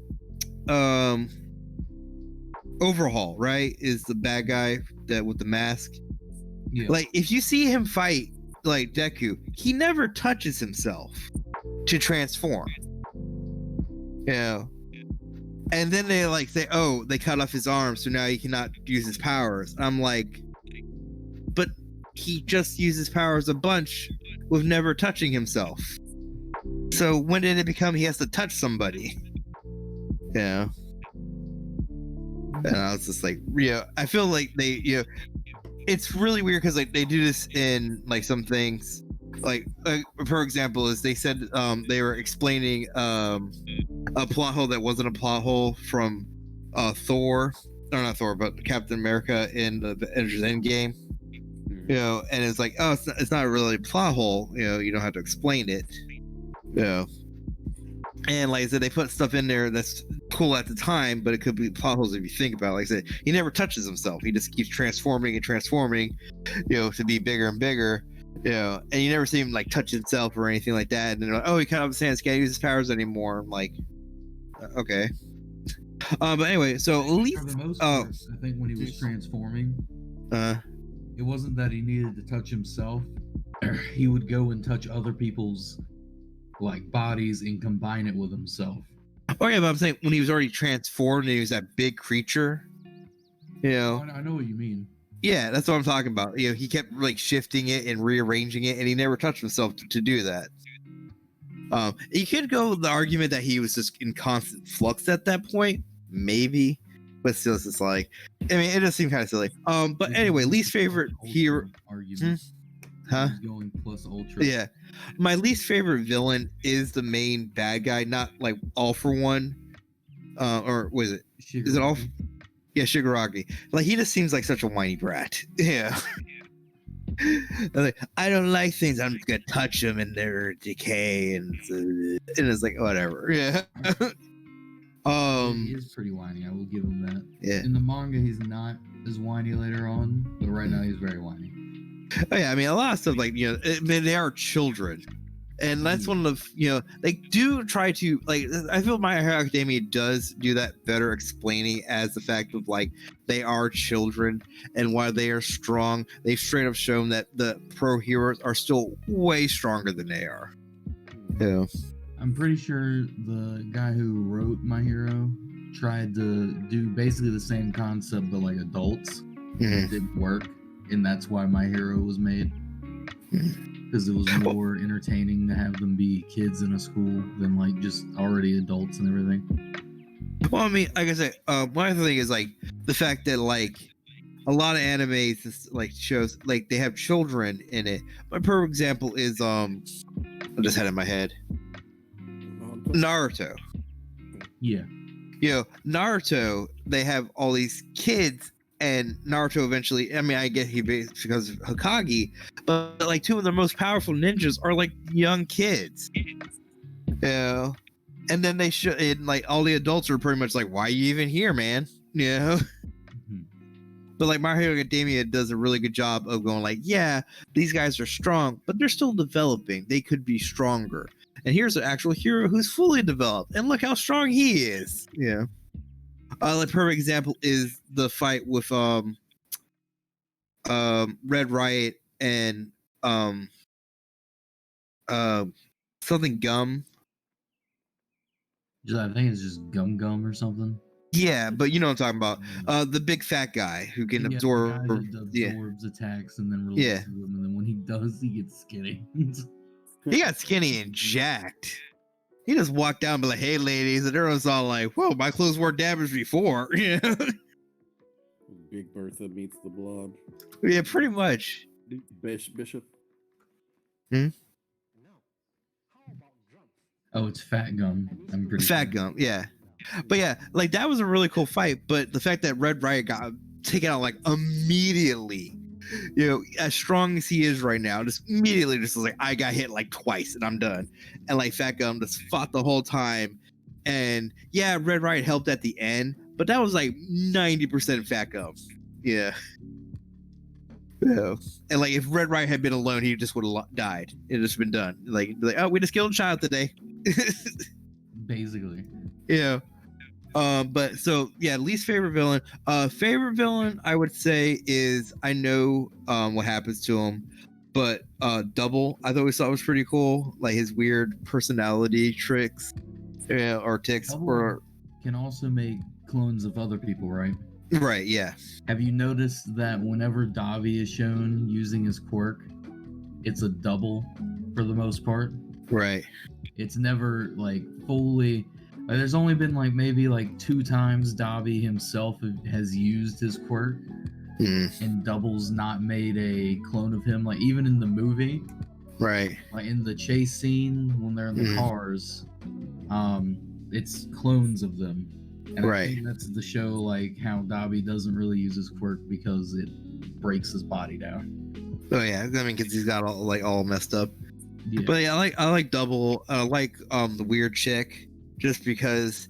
Overhaul, right? Is the bad guy that with the mask. Yeah. Like, if you see him fight like Deku, he never touches himself to transform. You know, and then they like say, "Oh, they cut off his arm, so now he cannot use his powers." I'm like, but he just uses powers a bunch with never touching himself. So when did it become he has to touch somebody? Yeah. And I was just like, yeah, I feel like they, you know, it's really weird because like they do this in like some things. Like for example, is they said they were explaining a plot hole that wasn't a plot hole from Thor, or not Thor, but Captain America in the Avengers Endgame. You know, and it's like, oh, it's not really a plot hole. You know, you don't have to explain it. You know, and like I said, they put stuff in there that's cool at the time, but it could be plot holes if you think about it. Like I said, he never touches himself. He just keeps transforming and transforming, you know, to be bigger and bigger. You know, and you never see him like touch himself or anything like that. And then, oh, he kind of understands, can't use his powers anymore. I'm like, okay. But anyway, so at least for the most part, I think when he was transforming, it wasn't that he needed to touch himself. He would go and touch other people's like bodies and combine it with himself. Oh yeah, but I'm saying when he was already transformed and he was that big creature, you know. I know what you mean. Yeah, that's what I'm talking about. You know, he kept like shifting it and rearranging it, and he never touched himself to do that. You could go with the argument that he was just in constant flux at that point, maybe, but still, it's just like, I mean, it just seemed kind of silly. But anyway, least favorite hero argument. Huh? Going plus ultra. Yeah, my least favorite villain is the main bad guy, not like All For One, or was it? Shigaraki. Is it all? Yeah, Shigaraki. Like he just seems like such a whiny brat. Yeah. Like, I don't like things. I'm just gonna touch them and they're decay, and it's like whatever. Yeah. He is pretty whiny. I will give him that. Yeah. In the manga, he's not as whiny later on, but right now he's very whiny. Oh yeah, I mean a lot of stuff like, you know, I mean, they are children, and that's one of the, you know, they do try to, like, I feel My Hero Academia does do that better, explaining as the fact of like they are children, and while they are strong, they've straight up shown that the pro heroes are still way stronger than they are. Yeah. I'm pretty sure the guy who wrote My Hero tried to do basically the same concept but like adults. It didn't work, and that's why My Hero was made. Because it was more entertaining to have them be kids in a school than like just already adults and everything. Well, I mean, like I said, one other thing is like the fact that like a lot of animes like shows like they have children in it. My perfect example is I just had it in my head, Naruto. Yeah. You know, Naruto, they have all these kids, and Naruto eventually, I mean, I get he because of Hokage, but like two of the most powerful ninjas are like young kids. You know, and then they should, and like all the adults are pretty much like, why are you even here, man? You know. But like My Hero Academia does a really good job of going like, yeah, these guys are strong, but they're still developing. They could be stronger. And here's an actual hero who's fully developed, and look how strong he is. Yeah. Like perfect example is the fight with Red Riot and something Gum. I think it's just Gum or something. Yeah, but you know what I'm talking about. The big fat guy who can absorb. The guy that absorbs attacks and then releases them, and then when he does, he gets skinny. He got skinny and jacked. He just walked down and be like, hey, ladies. And everyone's all like, whoa, my clothes weren't damaged before. Yeah. Big Bertha meets the Blob. Yeah, pretty much. Bishop. Oh, it's Fat Gum. I'm pretty Fat Gum, yeah. But yeah, like that was a really cool fight. But the fact that Red Riot got taken out like immediately, you know, as strong as he is right now, just immediately just was like, I got hit like twice and I'm done. And like Fat Gum just fought the whole time. And yeah, Red Riot helped at the end, but that was like 90% Fat Gum. Yeah. Yeah. And like if Red Riot had been alone, he just would have died. It just been done. Like, oh, we just killed a child today. Basically. Yeah. But so yeah, least favorite villain. Favorite villain I would say is, I know what happens to him, But Double, I always thought was pretty cool. Like his weird personality tricks, or ticks, Double or can also make clones of other people, right? right, yeah. Have you noticed that whenever Davi is shown using his quirk, it's a double for the most part? Right. It's never like fully. Like, there's only been like maybe like 2 times Davi himself has used his quirk, and Double's not made a clone of him. Like even in the movie, Right. like in the chase scene when they're in the cars, it's clones of them. And I Right. think that's the show, like how Davi doesn't really use his quirk because it breaks his body down. Oh yeah, I mean, because he's got all messed up. Yeah. But yeah, I like Double. I like the weird chick, just because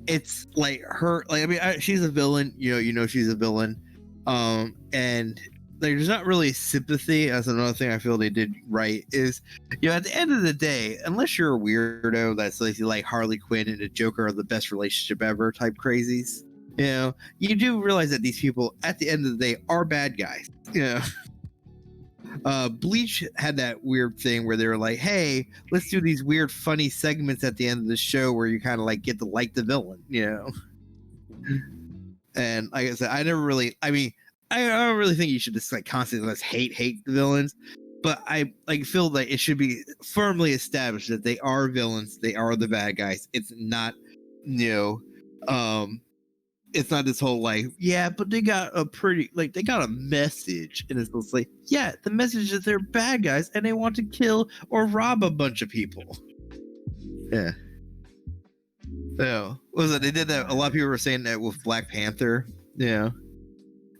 it's like her. Like I mean, she's a villain. You know she's a villain. And like, there's not really sympathy. That's another thing I feel they did right. Is at the end of the day, unless you're a weirdo that's like Harley Quinn and a Joker are the best relationship ever type crazies, you do realize that these people at the end of the day are bad guys. Bleach had that weird thing where they were like, hey, let's do these weird funny segments at the end of the show where you kind of like get to like the villain, and like I said, I don't really think you should just like constantly let's hate the villains, but I like feel that it should be firmly established that they are villains, they are the bad guys. It's not it's not this whole like, yeah, but they got a message, and it's just like, yeah, the message is they're bad guys and they want to kill or rob a bunch of people. Yeah. Was it? They did that. A lot of people were saying that with Black Panther. Yeah.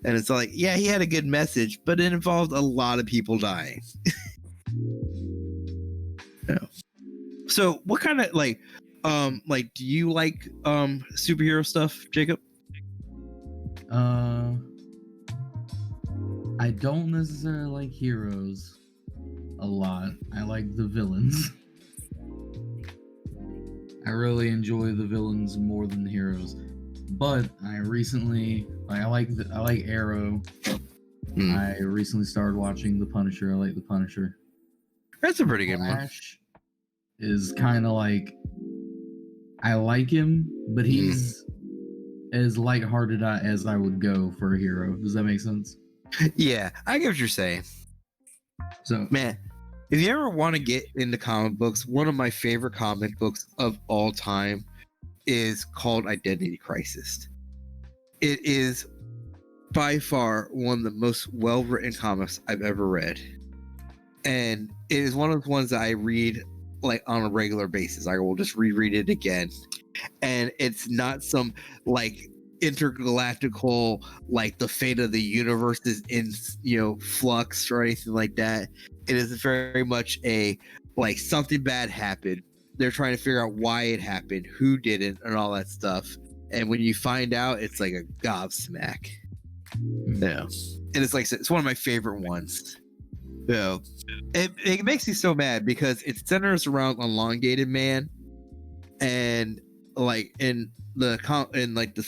And it's like, yeah, he had a good message, but it involved a lot of people dying. Yeah. So what kind of like do you like superhero stuff, Jacob? I don't necessarily like heroes a lot. I like the villains. I really enjoy the villains more than the heroes. But I recently, I like Arrow. I recently started watching The Punisher. I like The Punisher. That's a pretty good one. Flash is kind of like, I like him, but he's as lighthearted as I would go for a hero. Does that make sense? Yeah, I get what you're saying. So, man, if you ever want to get into comic books, one of my favorite comic books of all time is called Identity Crisis. It is by far one of the most well-written comics I've ever read. And it is one of the ones that I read like on a regular basis. I will just reread it again. And it's not some like intergalactical, like the fate of the universe is in flux or anything like that. It is very much a like something bad happened. They're trying to figure out why it happened, who did it, and all that stuff. And when you find out, it's like a gobsmack. Yeah. And it's like, it's one of my favorite ones. It makes me so mad because it centers around Elongated Man, and like in the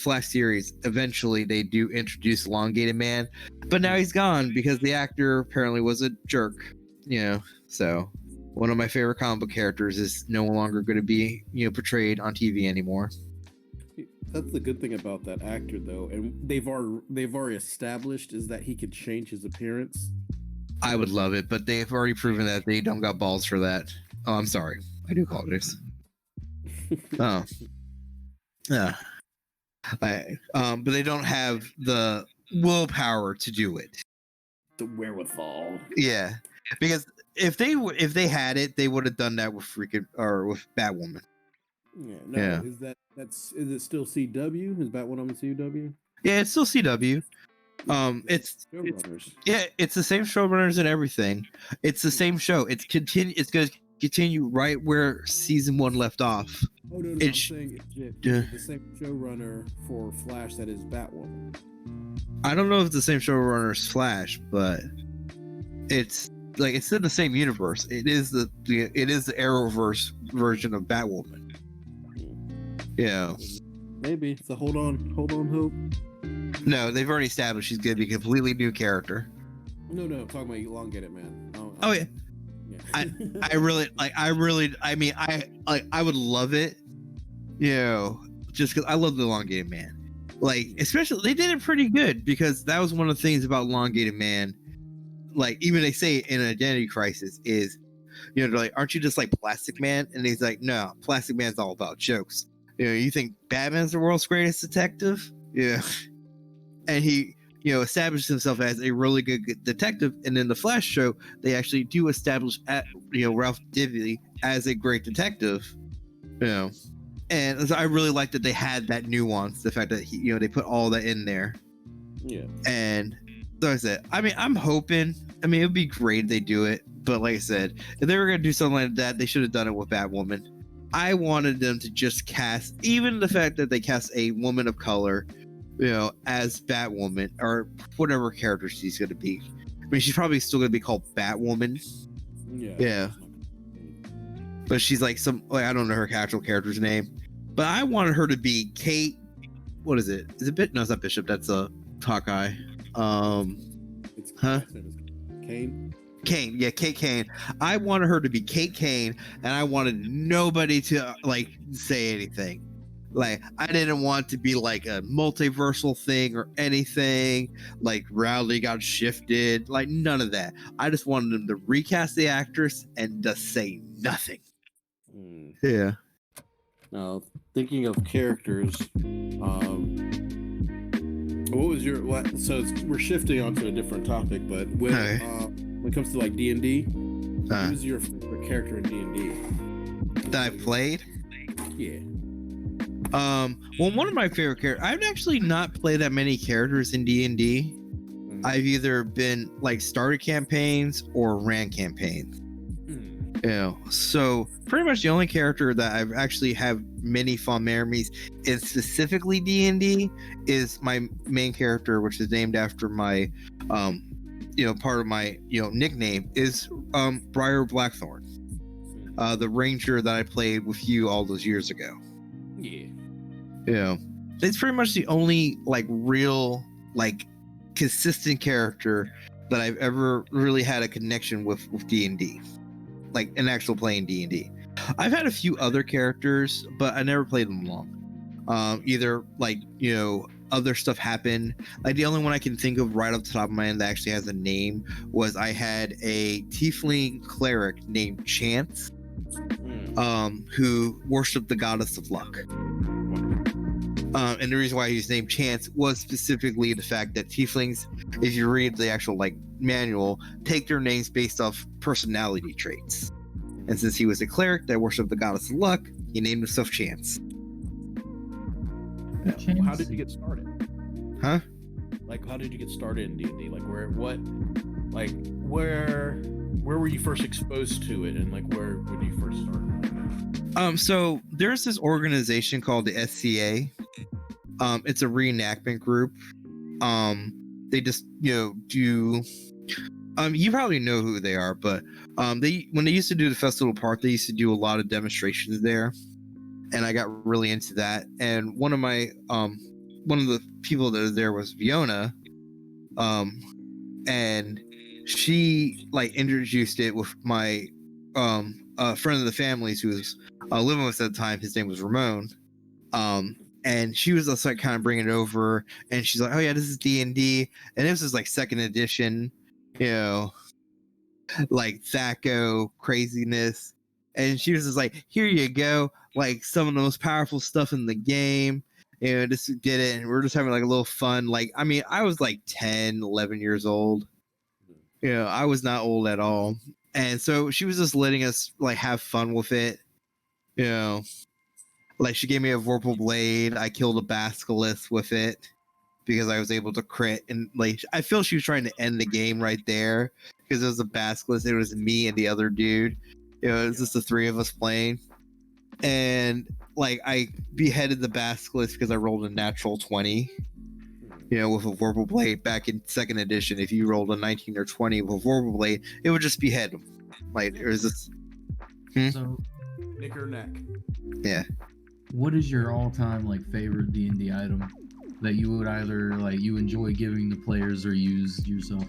Flash series, eventually they do introduce Elongated Man, but now he's gone because the actor apparently was a jerk. So one of my favorite comic book characters is no longer going to be portrayed on TV anymore. That's the good thing about that actor, though, and they've already established is that he could change his appearance. I would love it, but they've already proven that they don't got balls for that. Oh, I'm sorry. I do apologize. Oh. Yeah. But they don't have the willpower to do it. The wherewithal. Yeah. Because if they had it, they would have done that with with Batwoman. Yeah. No, yeah. Is it still CW? Is Batwoman on CW? Yeah, it's still CW. It's the same showrunners and everything. It's the same show. It's going to continue right where season 1 left off. Oh no, I'm saying it's the same showrunner for Flash that is Batwoman. I don't know if it's the same showrunner as Flash, but it's like it's in the same universe. It is the Arrowverse version of Batwoman. Yeah. Maybe. So hold on, hope. No, they've already established she's going to be a completely new character. No, I'm talking about Elongated Man. Oh yeah. Yeah. I would love it, you know, just because I love the Elongated Man. Like, especially they did it pretty good, because that was one of the things about Elongated Man. Like, even they say in Identity Crisis is, you know, they're like, aren't you just like Plastic Man? And he's like, no, Plastic Man's all about jokes. You know, you think Batman's the world's greatest detective? Yeah. And he, you know, established himself as a really good detective. And in the Flash show, they actually do establish, Ralph Dibny as a great detective. You know, and so I really like that they had that nuance, the fact that he, you know, they put all that in there. Yeah. And so I said, I mean, I'm hoping. I mean, it would be great if they do it, but like I said, if they were gonna do something like that, they should have done it with Batwoman. I wanted them to just cast, even the fact that they cast a woman of color, you know, as Batwoman, or whatever character she's gonna be. I mean, she's probably still gonna be called Batwoman. Yeah. Yeah. But she's like some, like, I don't know her actual character's name, but I wanted her to be Kate. What is it? Is it Bit? No, it's not Bishop. That's a Hawkeye. It's Kane. Kane, yeah, Kate Kane. I wanted her to be Kate Kane, and I wanted nobody to like say anything. Like, I didn't want to be like a multiversal thing or anything. Like, Rowley got shifted. Like, none of that. I just wanted them to recast the actress and just say nothing. Yeah. Now, thinking of characters, what was your what? So we're shifting onto a different topic, but when it comes to like D&D, who's your favorite character in D&D that I've played? Yeah. Well, one of my favorite characters. I've actually not played that many characters in D&D. I've either been like started campaigns or ran campaigns. You know, so pretty much the only character that I've actually have many fond memories in specifically D&D is my main character, which is named after my, part of my, nickname is Briar Blackthorn, the ranger that I played with you all those years ago. Yeah. Yeah, it's pretty much the only like real like consistent character that I've ever really had a connection with D&D. Like an actual playing D&D. I've had a few other characters, but I never played them long. Either like, other stuff happened. Like the only one I can think of right off the top of my head that actually has a name was I had a tiefling cleric named Chance, who worshipped the goddess of luck. And the reason why he's named Chance was specifically the fact that tieflings, if you read the actual like manual, take their names based off personality traits. And since he was a cleric that worshipped the goddess of luck, he named himself Chance. Yeah. How did you get started? Huh? Like, how did you get started in D&D? Like, where were you first exposed to it, and like where did you first start? So there's this organization called the SCA. It's a reenactment group. They just do. You probably know who they are, but when they used to do the Festival Park, they used to do a lot of demonstrations there, and I got really into that. And one of the people that was there was Fiona, and she like introduced it with my friend of the family's who was living with us at the time. His name was Ramon. And she was just like kind of bringing it over, and she's like, "Oh yeah, this is D&D," and this is like second edition, like Thaco craziness. And she was just like, "Here you go, like some of the most powerful stuff in the game." Just did it, and we're just having like a little fun. Like, I mean, I was like 10, 11 years old. I was not old at all. And so she was just letting us like have fun with it. Like she gave me a Vorpal Blade. I killed a Basilisk with it because I was able to crit. And like, I feel she was trying to end the game right there because it was a Basilisk. It was me and the other dude. It was just the three of us playing. And like, I beheaded the Basilisk because I rolled a natural 20. With a Vorpal Blade back in second edition. If you rolled a 19 or 20 with a Vorpal Blade, it would just behead him. Like, it was just... So, Nick or neck. Yeah. What is your all-time like favorite D&D item that you would either like you enjoy giving the players or use yourself?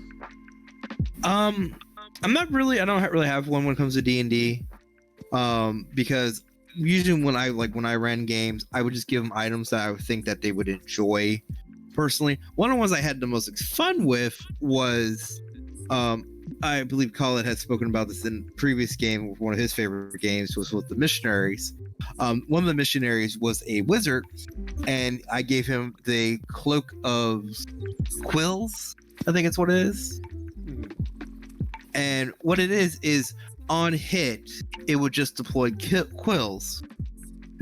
I don't really have one when it comes to D&D, because usually when I ran games, I would just give them items that I would think that they would enjoy. Personally, one of the ones I had the most fun with was, I believe Colin had spoken about this in previous game. One of his favorite games was with the missionaries. One of the missionaries was a wizard, and I gave him the cloak of quills. I think it's what it is. And what it is on hit, it would just deploy quills.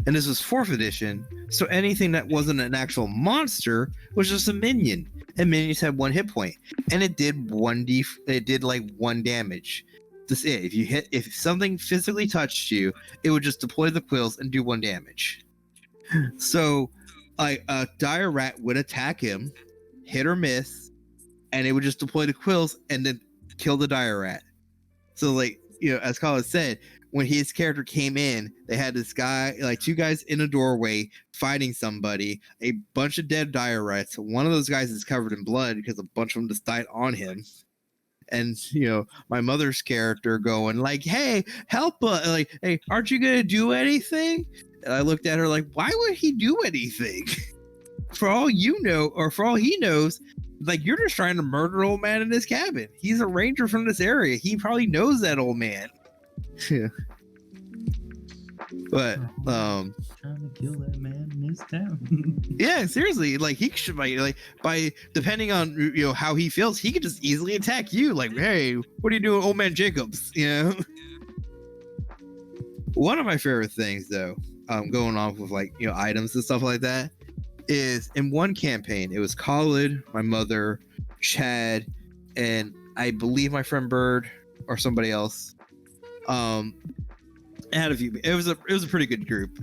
And this was 4th edition, so anything that wasn't an actual monster was just a minion. And minions had 1 hit point, and it did 1 damage. That's it. If something physically touched you, it would just deploy the quills and do 1 damage. So, a dire rat would attack him, hit or miss, and it would just deploy the quills and then kill the dire rat. So, as Colin said, when his character came in, they had this guy, 2 guys in a doorway fighting somebody, a bunch of dead dire rats. One of those guys is covered in blood because a bunch of them just died on him. And, my mother's character going hey, help us. Hey, aren't you going to do anything? And I looked at her why would he do anything? For all you know, or for all he knows, you're just trying to murder old man in his cabin. He's a ranger from this area. He probably knows that old man. Yeah. But trying to kill that man in his town. Yeah, seriously, he should by depending on how he feels, he could just easily attack you. Hey, what are you doing, old man Jacobs? One of my favorite things, though, going off with items and stuff like that, is in one campaign it was Khalid, my mother, Chad, and I believe my friend Bird or somebody else. It had a few. It was a pretty good group.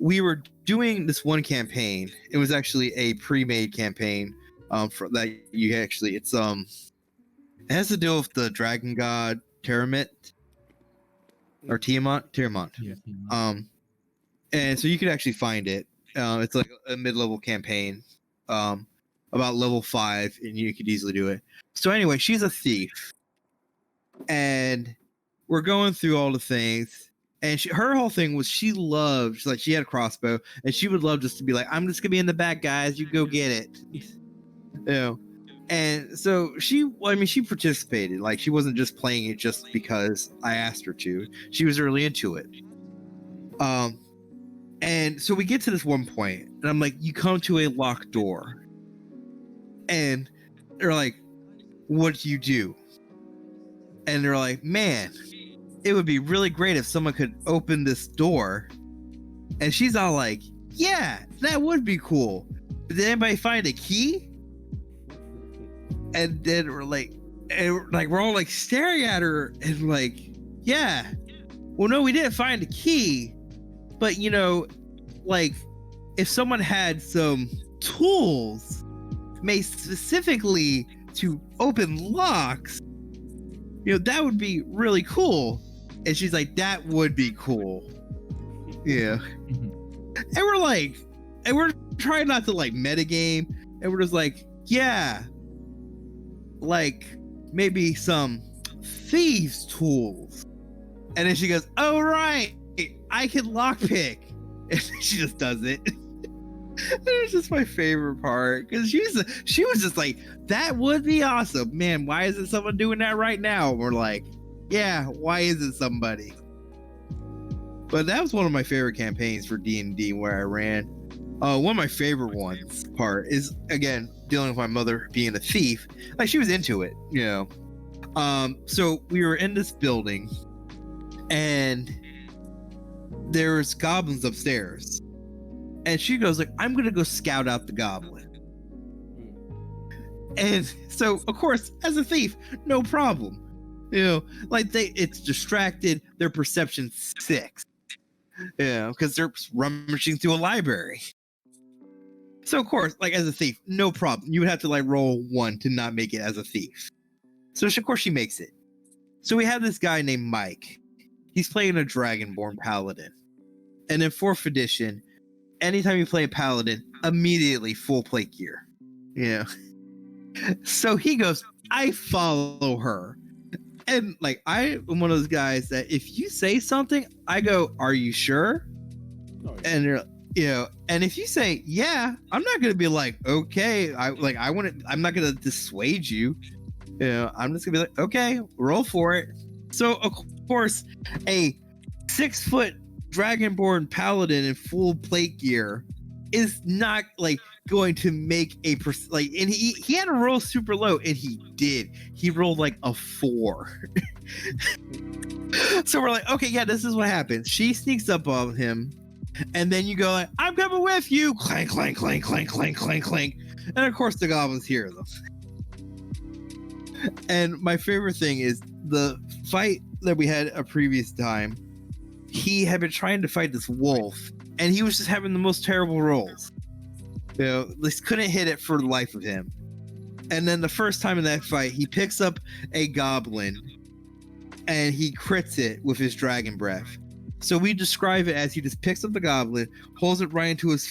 We were doing this one campaign. It was actually a pre-made campaign. For that you actually, it has to deal with the dragon god Tiamat or Tiamat. Yeah, Tiamat. And so you could actually find it. It's a mid-level campaign, about level 5, and you could easily do it. So anyway, she's a thief, and we're going through all the things, and her whole thing was she had a crossbow, and she would love just to be I'm just gonna be in the back, guys. You go get it, And so she participated. She wasn't just playing it just because I asked her to. She was really into it. And so we get to this one point, and I'm you come to a locked door, and they're what do you do? And they're man, it would be really great if someone could open this door. And she's all yeah, that would be cool. But did anybody find a key? And then we're all staring at her and yeah. Well, no, we didn't find a key. But if someone had some tools made specifically to open locks, that would be really cool. And she's that would be cool. Yeah. And we're trying not to metagame, and we're just yeah, maybe some thieves tools. And then she goes, oh right, I can lockpick. And she just does it. And it's just my favorite part, because she was just that would be awesome, man. Why isn't someone doing that right now? And we're yeah, why isn't somebody? But that was one of my favorite campaigns for D&D where I ran. One of my favorite ones part is, again, dealing with my mother being a thief. She was into it, So we were in this building, and there's goblins upstairs. And she goes I'm gonna go scout out the goblin. And so, of course, as a thief, no problem. It's distracted. Their perception's 6. Because they're rummaging through a library. So, of course, as a thief, no problem. You would have to roll 1 to not make it as a thief. So, of course, she makes it. So we have this guy named Mike. He's playing a Dragonborn Paladin. And in 4th edition, anytime you play a Paladin, immediately full plate gear. So he goes, I follow her. And like I am one of those guys that if you say something, I go, "Are you sure?" Oh, yeah. And and if you say, "Yeah," I'm not gonna be like, "Okay," I'm not gonna dissuade you. I'm just gonna be like, "Okay, roll for it." So of course, a 6-foot dragonborn paladin in full plate gear is not like going to make and he had to roll super low, and he did. He rolled like a 4. So we're like, okay, yeah, this is what happens. She sneaks up on him, and then you go like, "I'm coming with you." Clank, clank, clank, clank, clank, clank, clank, and of course the goblins hear them. And my favorite thing is the fight that we had a previous time. He had been trying to fight this wolf, and he was just having the most terrible rolls. Just couldn't hit it for the life of him. And then the first time in that fight, he picks up a goblin, and he crits it with his dragon breath. So we describe it as he just picks up the goblin, pulls it right into his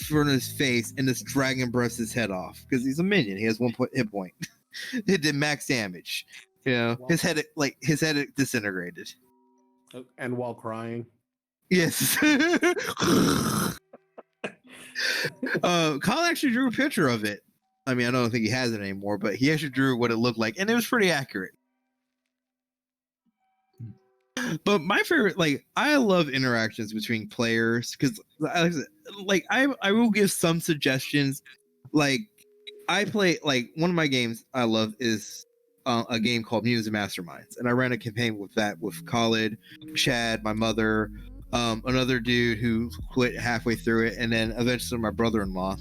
face, and this dragon breaths his head off because he's a minion. He has 1 hit point. It did max damage. His head disintegrated. And while crying. Yes. Colin actually drew a picture of it. I mean, I don't think he has it anymore, but he actually drew what it looked like, and it was pretty accurate. But my favorite, I love interactions between players because, I will give some suggestions. I play, one of my games I love is a game called Mutants and Masterminds, and I ran a campaign with Khalid, Chad, my mother, another dude who quit halfway through it, and then eventually my brother-in-law.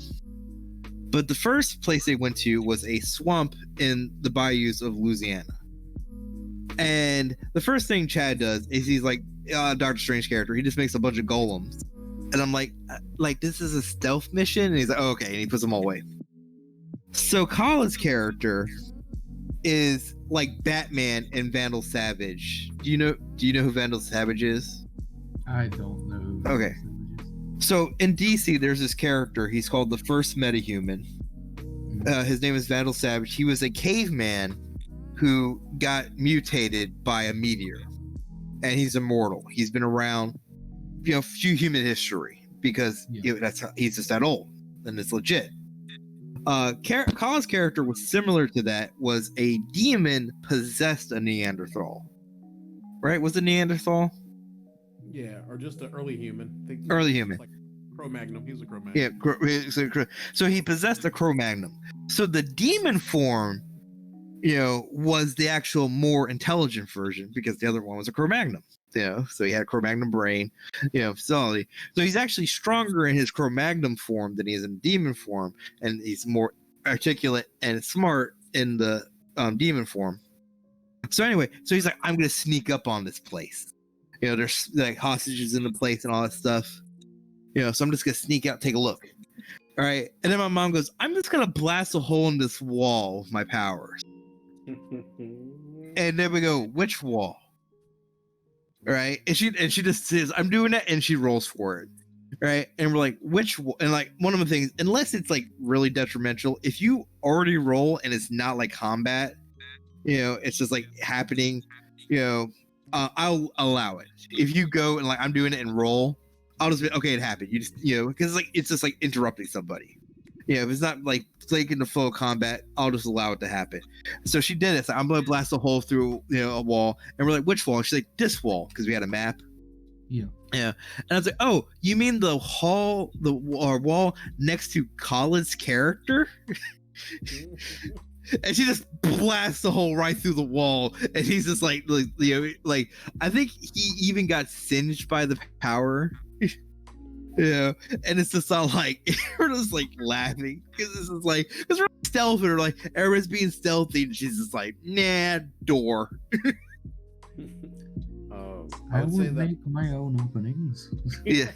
But the first place they went to was a swamp in the bayous of Louisiana. And the first thing Chad does is he's like, Doctor Strange character, he just makes a bunch of golems. And I'm like, this is a stealth mission? And he's like, oh, okay. And he puts them all away. So Colin's character is like Batman and Vandal Savage. Do you know who Vandal Savage is? I don't know. Okay. So in DC, there's this character. He's called the First Metahuman. His name is Vandal Savage. He was a caveman who got mutated by a meteor, and he's immortal. He's been around, few human history because that's how, he's just that old, and it's legit. Colin's character was similar to that. Was a demon possessed a Neanderthal, right? Was it Neanderthal? Yeah, or just an early human. Early human. Like Cro-Magnon. He was a Cro-Magnon. Yeah, so he possessed a Cro-Magnon. So the demon form, was the actual more intelligent version because the other one was a Cro-Magnon. So he had a Cro-Magnon brain, facility. So he's actually stronger in his Cro-Magnon form than he is in demon form, and he's more articulate and smart in the demon form. So anyway, he's like, I'm gonna sneak up on this place. There's like hostages in the place and all that stuff. So I'm just gonna sneak out, take a look. All right, and then my mom goes, I'm just gonna blast a hole in this wall with my powers. And then we go, which wall? Right, and she just says, I'm doing it, and she rolls for it. Right, and we're like, which? And like one of the things, unless it's like really detrimental, if you already roll and it's not like combat, it's just like happening, I'll allow it. If you go and like I'm doing it and roll, I'll just be okay. It happened. You just because it's just like interrupting somebody. If it's not like in the full combat, I'll just allow it to happen. So she did it. So I'm gonna blast a hole through a wall, and we're like, which wall? And she's like, this wall, because we had a map. Yeah. And I was like, oh, you mean the wall next to Colin's character? And she just blasts the hole right through the wall, and he's just like I think he even got singed by the power. And it's just all like we're just like laughing because this is like because we're stealthy, or like everyone's being stealthy, and she's just like, nah, door. I would make my own openings. Yeah.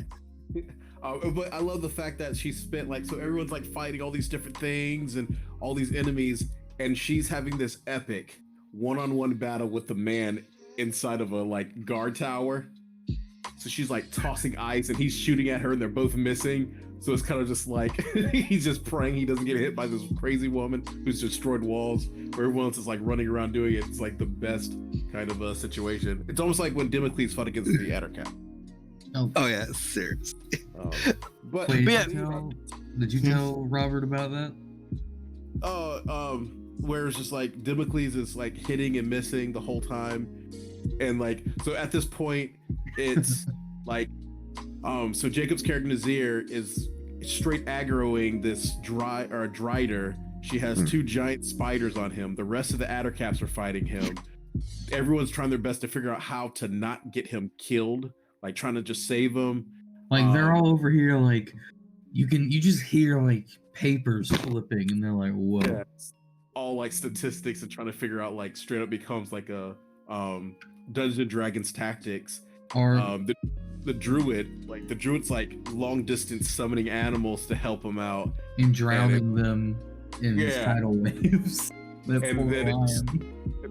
But I love the fact that she spent so everyone's like fighting all these different things and all these enemies, and she's having this epic one-on-one battle with the man inside of a guard tower. So she's like tossing ice, and he's shooting at her, and they're both missing. So it's kind of just like he's just praying he doesn't get hit by this crazy woman who's destroyed walls, where everyone else is like running around doing it. It's like the best kind of a situation. It's almost like when Damocles fought against the Attercap. Oh yeah, seriously. But Wait, yeah. did you tell Robert about that? Where it's just like Damocles is like hitting and missing the whole time, and like so at this point it's like so Jacob's character Nazir is straight aggroing this Drider. She has two giant spiders on him. The rest of the Attercaps are fighting him. Everyone's trying their best to figure out how to not get him killed, like trying to just save him. Like they're all over here, like you just hear like papers flipping, and they're like, "Whoa!" Yeah, all like statistics and trying to figure out like straight up becomes like a Dungeons and Dragons tactics. Or the druid's like long distance summoning animals to help him out and drowning them in tidal waves. And then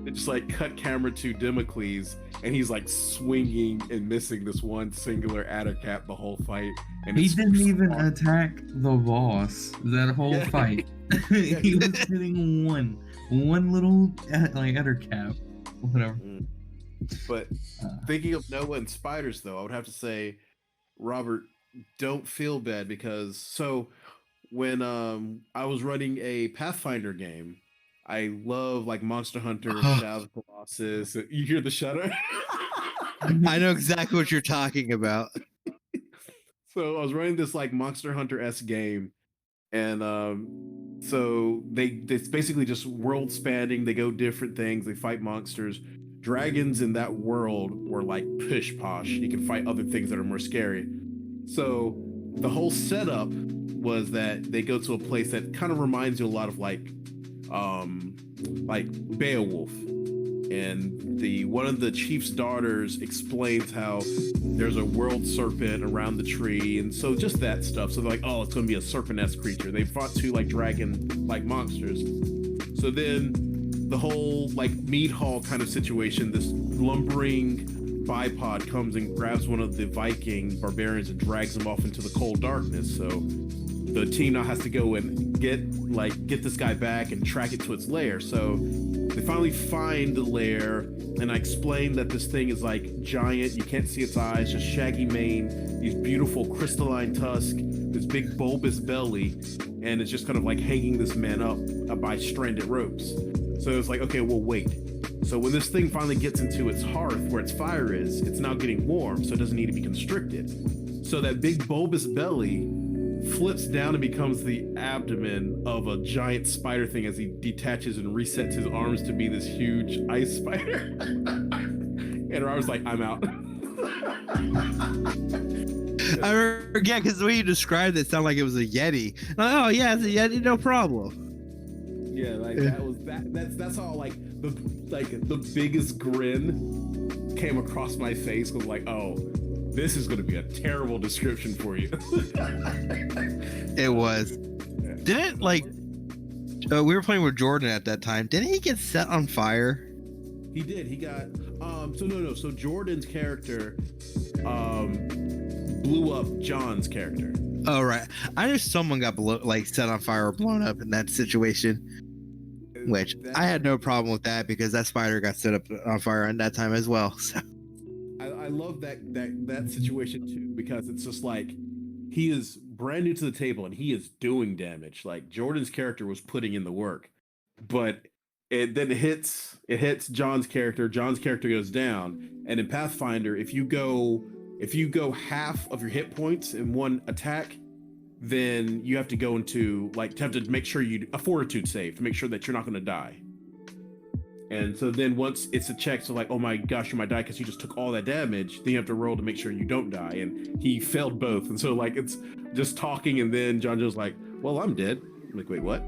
it just like cut camera to Damocles, and he's like swinging and missing this one singular Attercap the whole fight. And he didn't even attack the boss that whole fight. He was hitting one little like Attercap, whatever. But thinking of Noah and spiders, though, I would have to say, Robert, don't feel bad, because so when I was running a Pathfinder game, I love like Monster Hunter, Shadow of the Colossus. You hear the shudder? I know exactly what you're talking about. So I was running this like Monster Hunter-esque game, and so it's basically just world spanning. They go different things. They fight monsters. Dragons in that world were like pish posh. You can fight other things that are more scary. So the whole setup was that they go to a place that kind of reminds you a lot of like Beowulf. And one of the chief's daughters explains how there's a world serpent around the tree, and so just that stuff. So they're like, oh, it's going to be a serpent-esque creature. They fought two like dragon-like monsters. So then the whole like meat hall kind of situation, this lumbering bipod comes and grabs one of the Viking barbarians and drags him off into the cold darkness. So the team now has to go and get this guy back and track it to its lair. So they finally find the lair, and I explained that this thing is like giant. You can't see its eyes, just shaggy mane, these beautiful crystalline tusks, this big bulbous belly, and it's just kind of like hanging this man up by stranded ropes. So it's like, okay, well, wait. So when this thing finally gets into its hearth where its fire is, it's now getting warm, so it doesn't need to be constricted. So that big bulbous belly flips down and becomes the abdomen of a giant spider thing as he detaches and resets his arms to be this huge ice spider. And I was like, I'm out. I forget, because the way you described it sounded like it was a Yeti. Oh yeah, it's a Yeti, no problem. Yeah, like that's how like the biggest grin came across my face, was like, oh, this is going to be a terrible description for you. It was. Didn't like we were playing with Jordan at that time. Didn't he get set on fire? He did. He got So Jordan's character blew up John's character. Oh right. I knew someone got set on fire or blown up in that situation. Which I had no problem with that, because that spider got set up on fire at that time as well. So I love that situation too, because it's just like he is brand new to the table and he is doing damage. Like Jordan's character was putting in the work, but it hits John's character. John's character goes down, and in Pathfinder, if you go half of your hit points in one attack, then you have to go into have to make sure you a fortitude save to make sure that you're not going to die. And so then once it's a check, so like, oh my gosh, you might die because you just took all that damage, then you have to roll to make sure you don't die. And he failed both. And so like it's just talking, and then John Joe's like, well, I'm dead. I'm like, wait, what?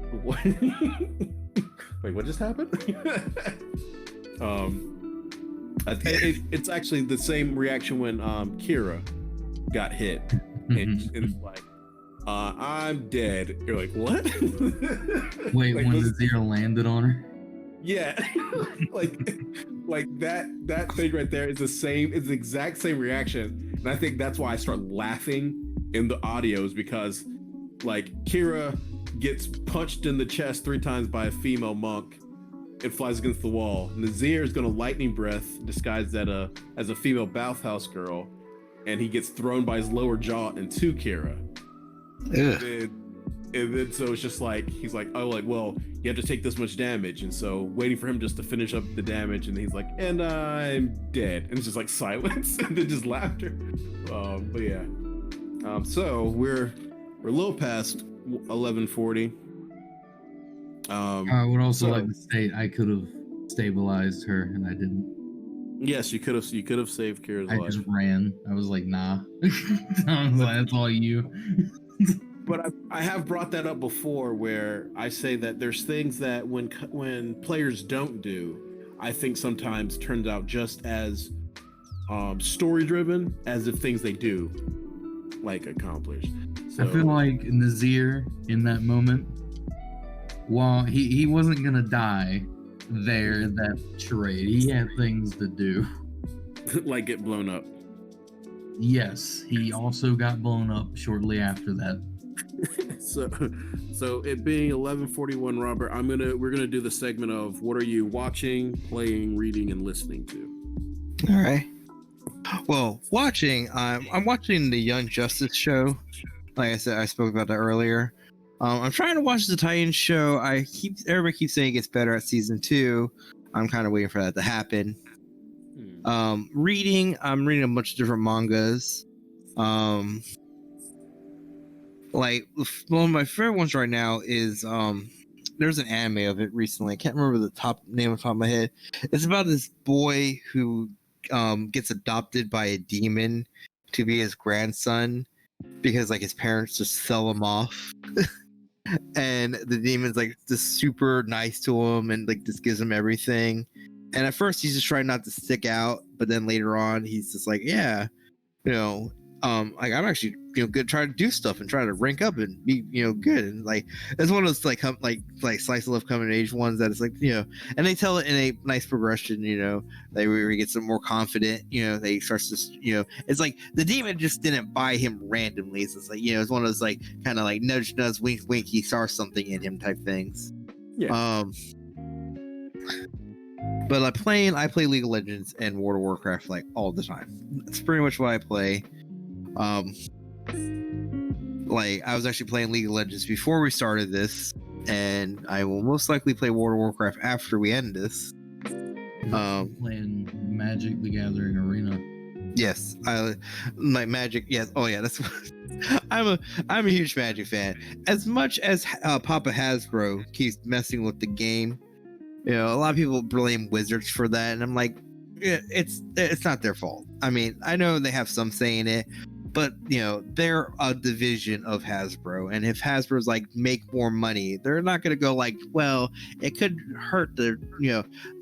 Wait, what just happened? It's actually the same reaction when Kira got hit. And it's like, I'm dead. You're like, what? Wait, when the zero landed on her? Yeah. like that thing right there is the exact same reaction. And I think that's why I start laughing in the audios, because like Kira gets punched in the chest 3 times by a female monk. It flies against the wall. Nazir is gonna lightning breath disguised as a female bathhouse girl, and he gets thrown by his lower jaw into Kira. And then so it's just like he's like, oh, like, well, you have to take this much damage, and so waiting for him just to finish up the damage, and he's like, and I'm dead, and it's just like silence, and then just laughter. But yeah, so we're a little past 11:40. I would also like to state I could have stabilized her, and I didn't. Yes, you could have saved Kira's life. I just ran. I was like, nah. I was like, that's all you. But I have brought that up before, where I say that there's things that when players don't do, I think sometimes turns out just as story driven as if things they do like accomplish. So, I feel like Nazir in that moment, while he wasn't gonna die there that charade, he had things to do. like get blown up. Yes, he also got blown up shortly after that. So it being 11:41, Robert, we're gonna do the segment of what are you watching, playing, reading, and listening to. All right. Well, I'm watching the Young Justice show. Like I said, I spoke about that earlier. I'm trying to watch the Titans show. Everybody keeps saying it gets better at season 2. I'm kind of waiting for that to happen. I'm reading a bunch of different mangas. Like one of my favorite ones right now is there's an anime of it recently. I can't remember the name off the top of my head. It's about this boy who gets adopted by a demon to be his grandson because like his parents just sell him off. And the demon's like just super nice to him and like just gives him everything. And at first he's just trying not to stick out, but then later on he's just like, yeah, like I'm actually good, trying to do stuff and try to rank up and be good, and like it's one of those like slice of life coming of age ones that it's like and they tell it in a nice progression, they really get some more confident, they starts to it's like the demon just didn't buy him randomly. It's like it's one of those like kind of like nudge wink wink, he saw something in him type things. But I play League of Legends and World of Warcraft like all the time. That's pretty much what I play. Like I was actually playing League of Legends before we started this, and I will most likely play World of Warcraft after we end this. Playing Magic: The Gathering Arena. Yes, I like Magic. Yes, oh yeah, that's. I'm a huge Magic fan. As much as Papa Hasbro keeps messing with the game, a lot of people blame Wizards for that, and I'm like, it's not their fault. I mean, I know they have some say in it, but they're a division of Hasbro, and if Hasbro's like make more money, they're not going to go like, well, it could hurt the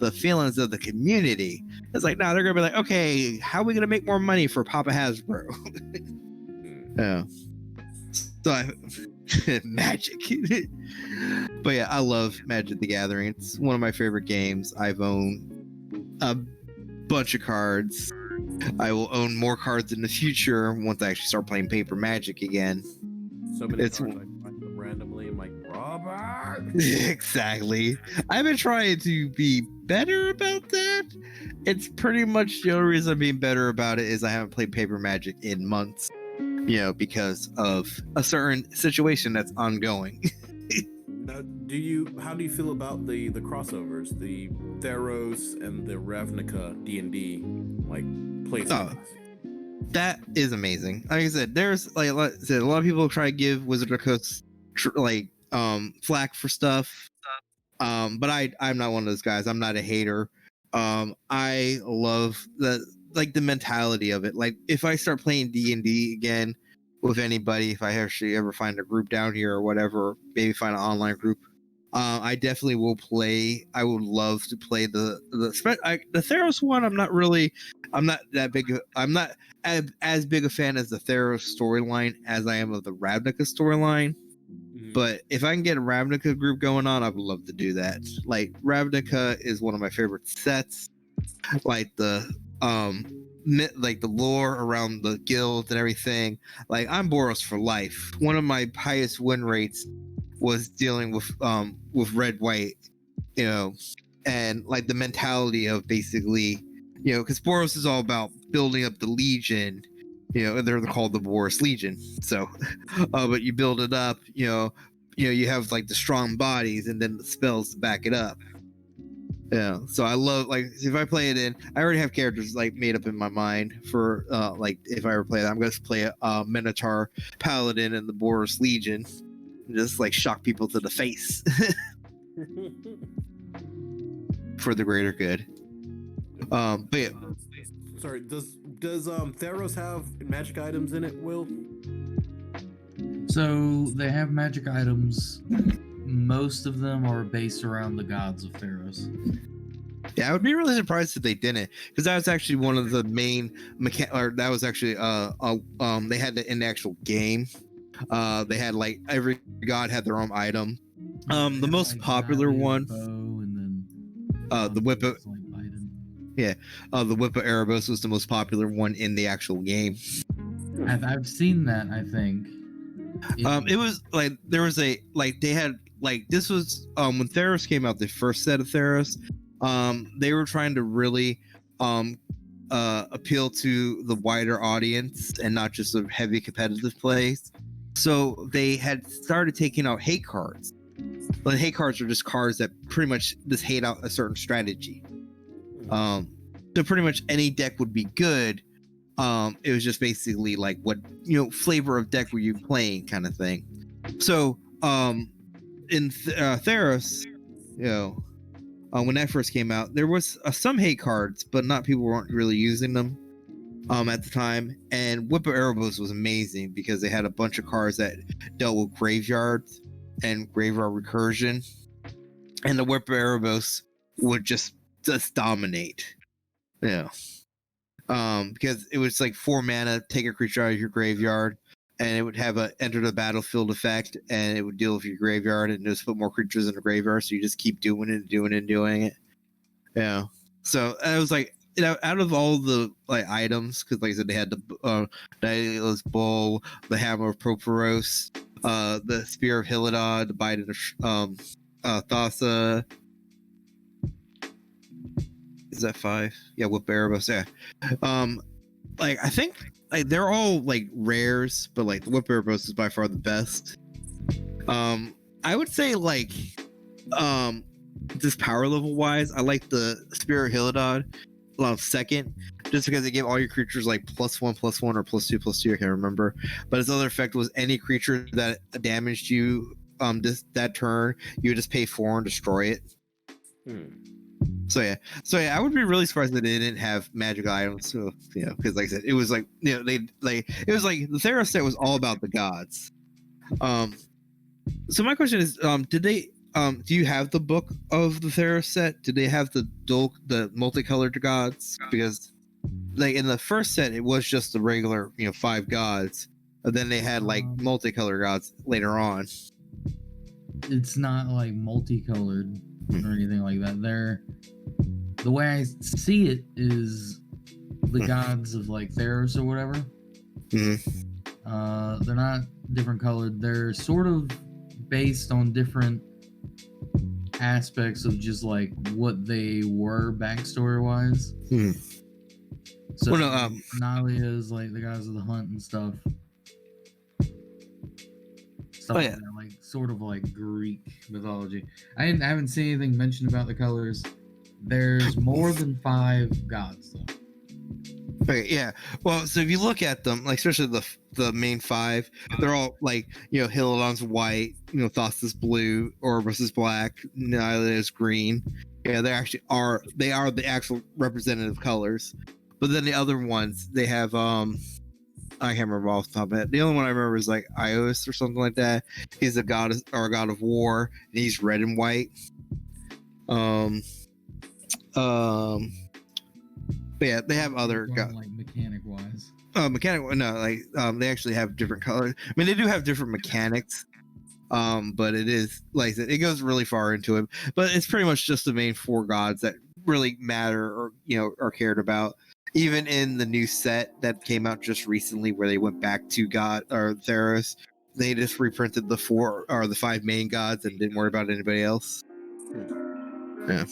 the feelings of the community. It's like, no, they're going to be like, okay, how are we going to make more money for Papa Hasbro? Yeah. So Magic. But yeah, I love Magic: The Gathering. It's one of my favorite games. I've owned a bunch of cards. I will own more cards in the future once I actually start playing paper Magic again. So many cards I find them randomly. I'm like, Robert. Exactly. I've been trying to be better about that. It's pretty much the only reason I'm being better about it is I haven't played paper Magic in months. Because of a certain situation that's ongoing. How do you feel about the crossovers, the Theros and the Ravnica D&D like plays? Oh, that is amazing. Like I said, there's like a lot of people try to give Wizard of the Coast flack for stuff. But I'm not one of those guys. I'm not a hater. I love the mentality of it. Like if I start playing D&D again with anybody, if I actually ever find a group down here or whatever, maybe find an online group, I definitely will play. I would love to play the Theros one. I'm not that big. I'm not as big a fan as the Theros storyline as I am of the Ravnica storyline. Mm-hmm. But if I can get a Ravnica group going on, I would love to do that. Like Ravnica is one of my favorite sets. Like the like the lore around the guild and everything. Like I'm Boros for life. One of my highest win rates was dealing with red white, you know, and like the mentality of basically, you know, because Boros is all about building up the Legion, you know, and they're called the Boros Legion. So, but you build it up, you have like the strong bodies and then the spells to back it up. Yeah, so I love, like, if I play it in, I already have characters like made up in my mind for like if I ever play that, I'm gonna play a Minotaur Paladin in the Boros Legion, and just like shock people to the face for the greater good. But yeah. Sorry, does Theros have magic items in it, Will? So they have magic items. Most of them are based around the gods of Theros. Yeah, I would be really surprised if they didn't, because that was actually one of the main that was actually they had it in the actual game. They had like every god had their own item. The most popular one, and then the whip of the whip of Erebos was the most popular one in the actual game. I've seen that, I think. It was like there was a like they had like this was when Theros came out, the first set of Theros, they were trying to really appeal to the wider audience and not just a heavy competitive plays. So they had started taking out hate cards. But hate cards are just cards that pretty much just hate out a certain strategy. So pretty much any deck would be good. It was just basically like what, flavor of deck were you playing kind of thing. So in Theros, when that first came out, there was some hate cards, but not people weren't really using them at the time. And Whip of Erebos was amazing because they had a bunch of cards that dealt with graveyards and graveyard recursion, and the Whip of Erebos would just dominate. Because it was like 4 mana, take a creature out of your graveyard, and it would have a enter the battlefield effect, and it would deal with your graveyard and just put more creatures in the graveyard. So you just keep doing it. Yeah. So I was like, out of all the like items, because like I said, they had the Daedalus Bowl, the Hammer of Proporos, the Spear of Hillidan, the Bite of Thassa. Is that 5? Yeah, Whip Erebos. Yeah. Like I think like they're all like rares, but like the Whip Erebos is by far the best. I would say like just power level wise, I like the Spear of Hillidan second, just because it gave all your creatures like +1/+1 or +2/+2. I can't remember, but its other effect was any creature that damaged you that turn, you would just pay 4 and destroy it. So yeah, I would be really surprised that they didn't have magic items. So because like I said, it was like it was like the Theros set was all about the gods. So my question is, did they do you have the book of the Theros set? Did they have the multicolored gods? Because like in the first set, it was just the regular 5 gods, but then they had like multicolored gods later on. It's not like multicolored or anything like that. The way I see it is the gods of like Theros or whatever. They're not different colored. They're sort of based on different aspects of just like what they were backstory wise. So Nalia is like the guys of the hunt and stuff. Like that, like sort of like Greek mythology. I haven't seen anything mentioned about the colors. There's more than 5 gods though. Okay, yeah. Well, so if you look at them, like especially the main 5, they're all like Hillidan's white, Thassa's blue, Orbis is black, Nyla is green. Yeah, they are the actual representative colors. But then the other ones, they have I can't remember off the top of my head. The only one I remember is like Ios or something like that. He's a god of war, and he's red and white. But yeah, they have other gods. Like mechanic wise. They actually have different colors. I mean, they do have different mechanics. But it is like it goes really far into it. But it's pretty much just the main 4 gods that really matter or are cared about. even in the new set that came out just recently, where they went back to God or Theros, they just reprinted the 4 or the 5 main gods and didn't worry about anybody else. Yeah.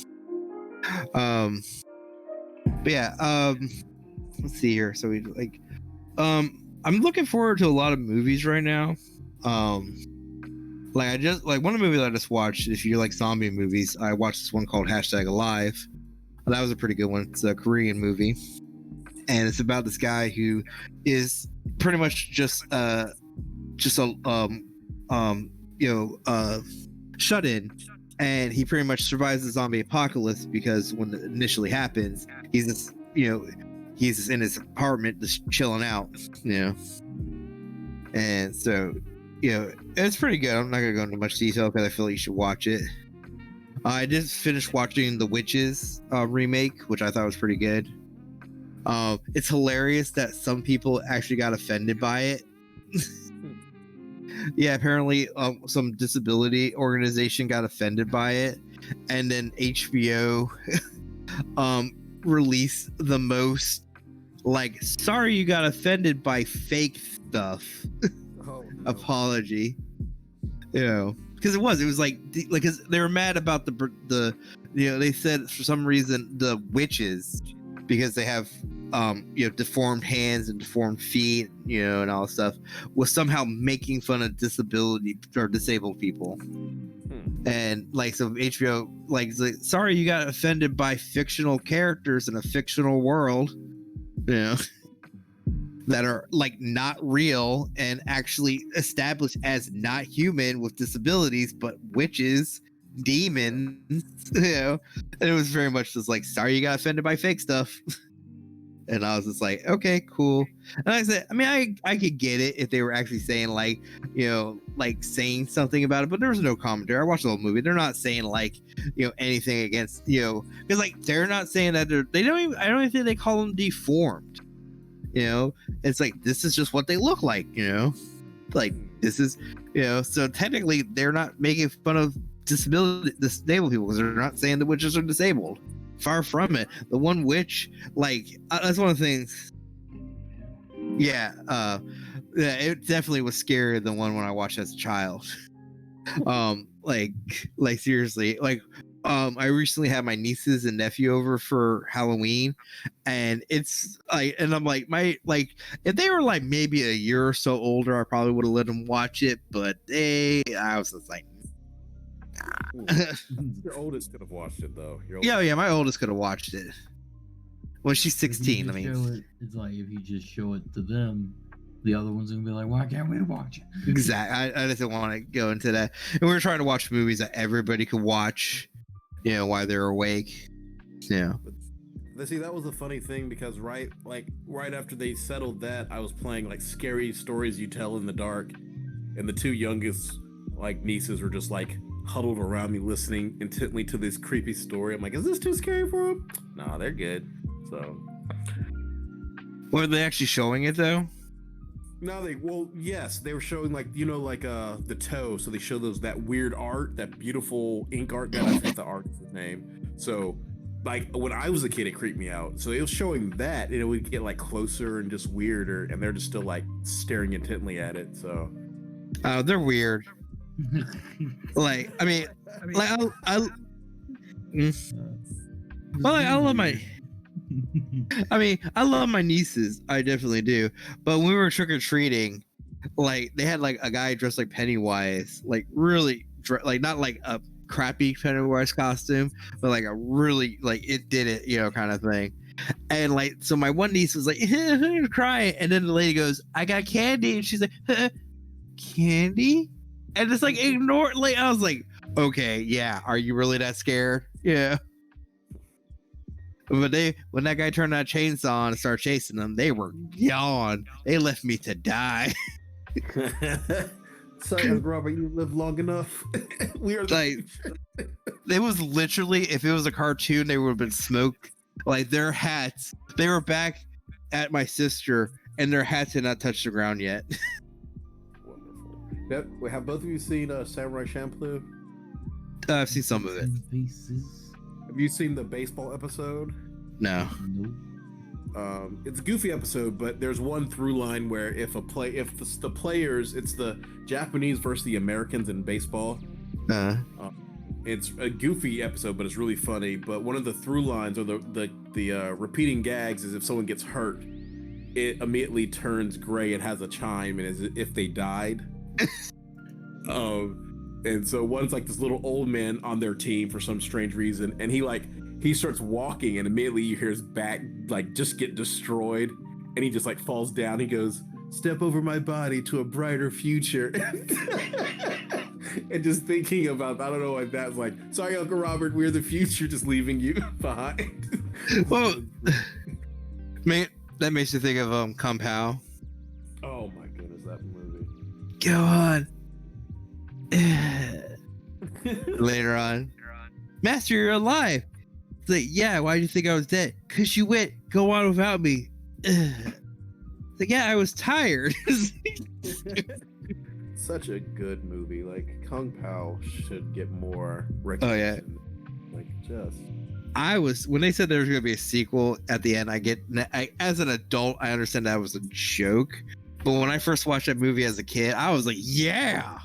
But yeah. Let's see here. So we like. I'm looking forward to a lot of movies right now. Like one of the movies I just watched. If you like zombie movies, I watched this one called #Alive. That was a pretty good one. It's a Korean movie, and it's about this guy who is pretty much just shut in, and he pretty much survives the zombie apocalypse because when it initially happens, he's just in his apartment just chilling out, and so it's pretty good. I'm not gonna go into much detail because I feel like you should watch it. I just finished watching The Witches remake, which I thought was pretty good. It's hilarious that some people actually got offended by it. Yeah, apparently some disability organization got offended by it, and then HBO released the most sorry you got offended by fake stuff apology, because it was because they were mad about the they said for some reason the witches, because they have deformed hands and deformed feet, and all this stuff, was somehow making fun of disability or disabled people. And so HBO sorry you got offended by fictional characters in a fictional world, that are not real and actually established as not human with disabilities, but witches, demons, and it was very much just sorry you got offended by fake stuff. And I was just like, okay, cool. And I said, I mean, I could get it if they were actually saying saying something about it, but there was no commentary. I watched the whole movie. They're not saying anything against, because they're not saying that I don't even think they call them deformed. It's this is just what they look like, this is, so technically they're not making fun of disabled people because they're not saying the witches are disabled. Far from it. The one witch, that's one of the things. Yeah, it definitely was scarier than one when I watched as a child. Seriously, I recently had my nieces and nephew over for Halloween, and it's and I'm if they were maybe a year or so older, I probably would have let them watch it, but I was just like, your oldest could have watched it though. Yeah, my oldest could have watched it. Well, she's 16. I mean, it's if you just show it to them, the other one's gonna be like, why can't we watch it? Exactly. I didn't want to go into that. And we were trying to watch movies that everybody could watch, while they're awake. Yeah. But see, that was a funny thing because right after they settled that, I was playing scary stories you tell in the dark, and the 2 youngest nieces were just huddled around me listening intently to this creepy story. I'm like, is this too scary for them? Nah, they're good. So were they actually showing it though? No, yes, they were showing the toe. So they show that weird art, that beautiful ink art that I forget the artist's name. So when I was a kid, it creeped me out. So it was showing that, and it would get closer and just weirder, and they're just still staring intently at it. So they're weird. I love my I love my nieces. I definitely do. But when we were trick-or-treating, they had a guy dressed like Pennywise, really not a crappy Pennywise costume, but a really it did it, kind of thing. And so my one niece was crying, and then the lady goes, I got candy, and she's like, candy? And just ignore it. I was like, okay, yeah, are you really that scared? Yeah. But when that guy turned that chainsaw on and started chasing them, they were gone. They left me to die. Sorry, Robert, you lived long enough. We are it was literally, if it was a cartoon, they would have been smoked. Their hats, they were back at my sister, and their hats had not touched the ground yet. Yep. Have both of you seen Samurai Champloo? I've seen some of it. Have you seen the baseball episode? No. Nope. it's a goofy episode, but there's one through line where if the players, it's the Japanese versus the Americans in baseball. It's a goofy episode, but it's really funny. But one of the through lines or the repeating gags is if someone gets hurt, it immediately turns gray and has a chime, and as if they died. And so one's like this little old man on their team for some strange reason, and he starts walking, and immediately you hear his back like just get destroyed, and he just like falls down. He goes, "Step over my body to a brighter future." And just thinking about, I don't know what that's like. Sorry, Uncle Robert, we're the future, just leaving you behind. Well, man, that makes you think of Kung Pao. Oh my goodness, that movie. Go on. Later on, Master, you're alive. It's like, yeah, why do you think I was dead? Because you went, go on without me. It's like, yeah, I was tired. Such a good movie. Like, Kung Pao should get more recognition. Oh, yeah. Like, when they said there was going to be a sequel at the end, as an adult, I understand that was a joke. But when I first watched that movie as a kid, I was like, yeah,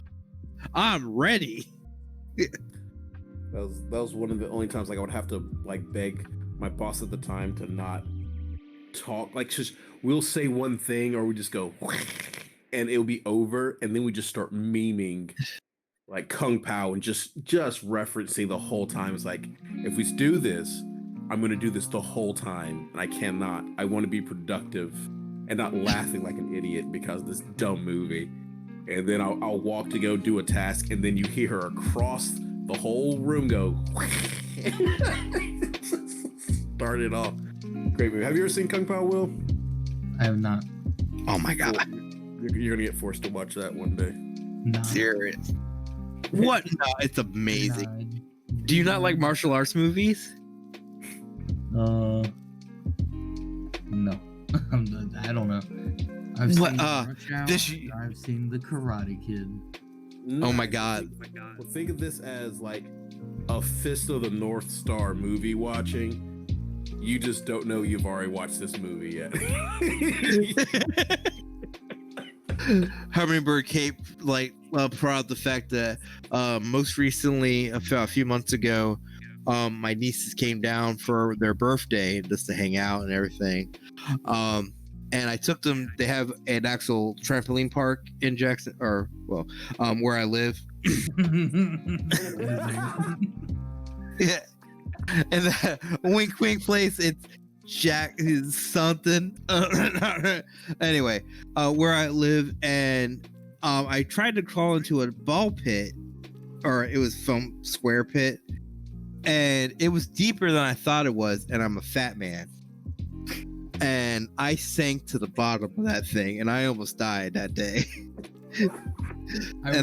I'm ready. That was one of the only times like I would have to like beg my boss at the time to not talk. Like, just we'll say one thing or we just go and it'll be over, and then we just start memeing like Kung Pao and just referencing the whole time. It's like, if we do this, I'm gonna do this the whole time, and I cannot. I want to be productive and not laughing like an idiot because of this dumb movie. And then I'll walk to go do a task, and then you hear her across the whole room go. Start it off. Great movie. Have you ever seen Kung Pao, Will? I have not. Oh my god. You're gonna get forced to watch that one day. No. Serious. What? No, it's amazing. Do you not like martial arts movies? No. I don't know. I've seen Rush Hour, I've seen The Karate Kid. Oh my god. Well, think of this as like a Fist of the North Star movie watching. You just don't know you've already watched this movie yet. Hummingbird Cape proud the fact that most recently, a few months ago, my nieces came down for their birthday just to hang out and everything. And I took them. They have an actual trampoline park in Jackson, where I live. Yeah, and the wink wink place. It's Jack something. Anyway, where I live, and I tried to crawl into a ball pit, or it was foam square pit, and it was deeper than I thought it was, and I'm a fat man. And I sank to the bottom of that thing, and I almost died that day. I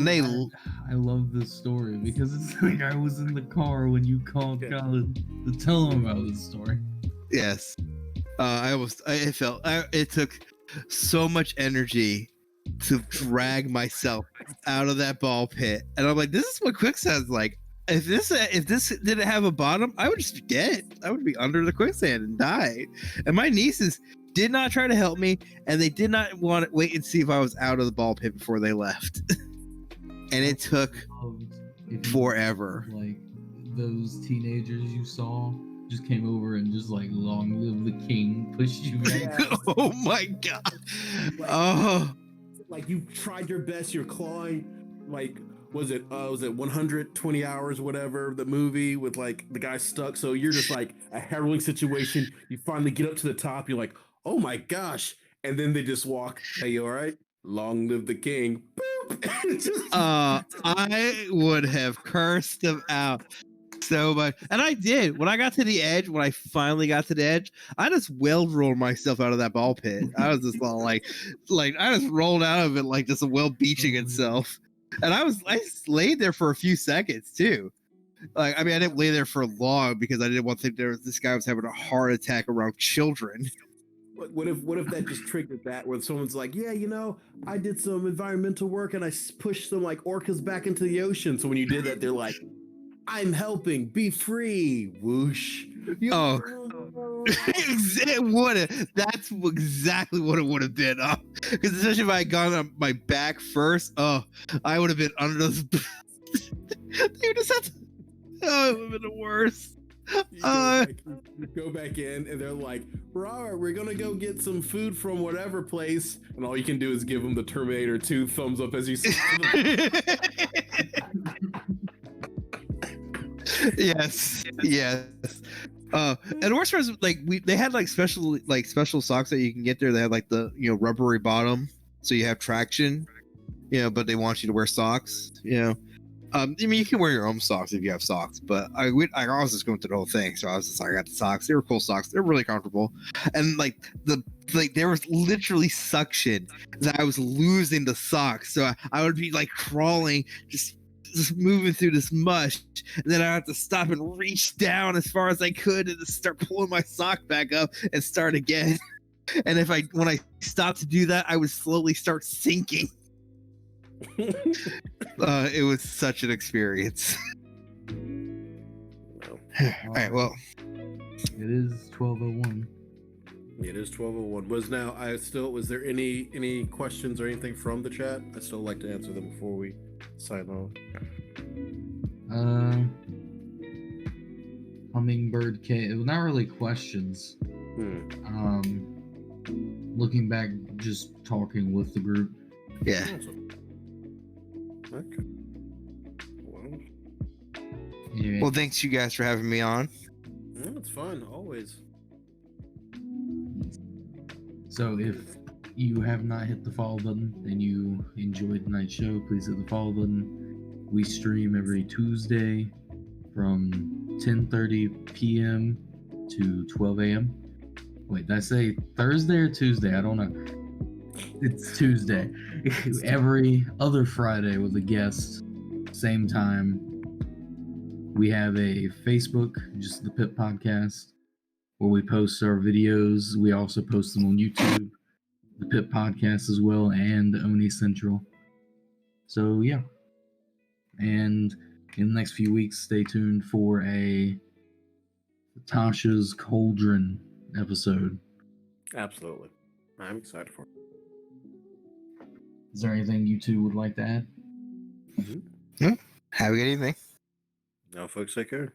love this story because it's like I was in the car when you called Colin to tell him about this story. Yes, it took so much energy to drag myself out of that ball pit, and I'm like, this is what quicksand's like. If this didn't have a bottom, I would just be dead. I would be under the quicksand and die. And my nieces did not try to help me, and they did not want to wait and see if I was out of the ball pit before they left. And it took forever. Like those teenagers you saw just came over and just like long live the king pushed you back. Oh my god. Oh, like you tried your best, you're clawing like was it 120 hours whatever, the movie with like the guy stuck, so you're just like a harrowing situation. You finally get up to the top, you're like, oh my gosh, and then they just walk, hey, you all right? Long live the king. I would have cursed them out so much, and I did. When I got to the edge, when I finally got to the edge, I just weld rolled myself out of that ball pit. I was just all like I just rolled out of it like just a well beaching itself. And I laid there for a few seconds too. Like, I mean, I didn't lay there for long because I didn't want to think this guy was having a heart attack around children. What if that just triggered that where someone's like, yeah, I did some environmental work and I pushed some like orcas back into the ocean. So when you did that, they're like, I'm helping, be free. Whoosh. Oh, It would have. That's exactly what it would have been. Because especially if I had gone on my back first, I would have been under those. They just had to, it would have been the worst. You go back in, and they're like, "Robert, we're gonna go get some food from whatever place," and all you can do is give them the Terminator 2 thumbs up as you see. Yes. And the worst part is like they had like special socks that you can get there. They had like the rubbery bottom, so you have traction. But they want you to wear socks. I mean, you can wear your own socks if you have socks, but I was just going through the whole thing, so I was just like, I got the socks. They were cool socks. They're really comfortable, and there was literally suction that I was losing the socks, so I would be like crawling, just moving through this mush, and then I have to stop and reach down as far as I could and just start pulling my sock back up and start again. And when I stopped to do that, I would slowly start sinking. It was such an experience. All right, well, it is 12:01. It is 12:01. Was there any questions or anything from the chat? I'd still like to answer them before we sign off. Hummingbird K. Well, not really questions. Looking back, just talking with the group. Yeah. Awesome. Okay. Anyway, Well, thanks you guys for having me on. Yeah, it's fun, always. so if you have not hit the follow button and you enjoyed tonight's show, please hit the follow button. We stream every Tuesday from 10:30 p.m. to 12 a.m. Wait, did I say Thursday or Tuesday? I don't know. It's Tuesday. Every other Friday with a guest, same time. We have a Facebook, just the PiP Podcast, where we post our videos. We also post them on YouTube, the PiP Podcast as well, and Oni Central. So yeah. And in the next few weeks, stay tuned for a Tasha's Cauldron episode. Absolutely. I'm excited for it. Is there anything you two would like to add? Have a good evening. Now, folks, take care.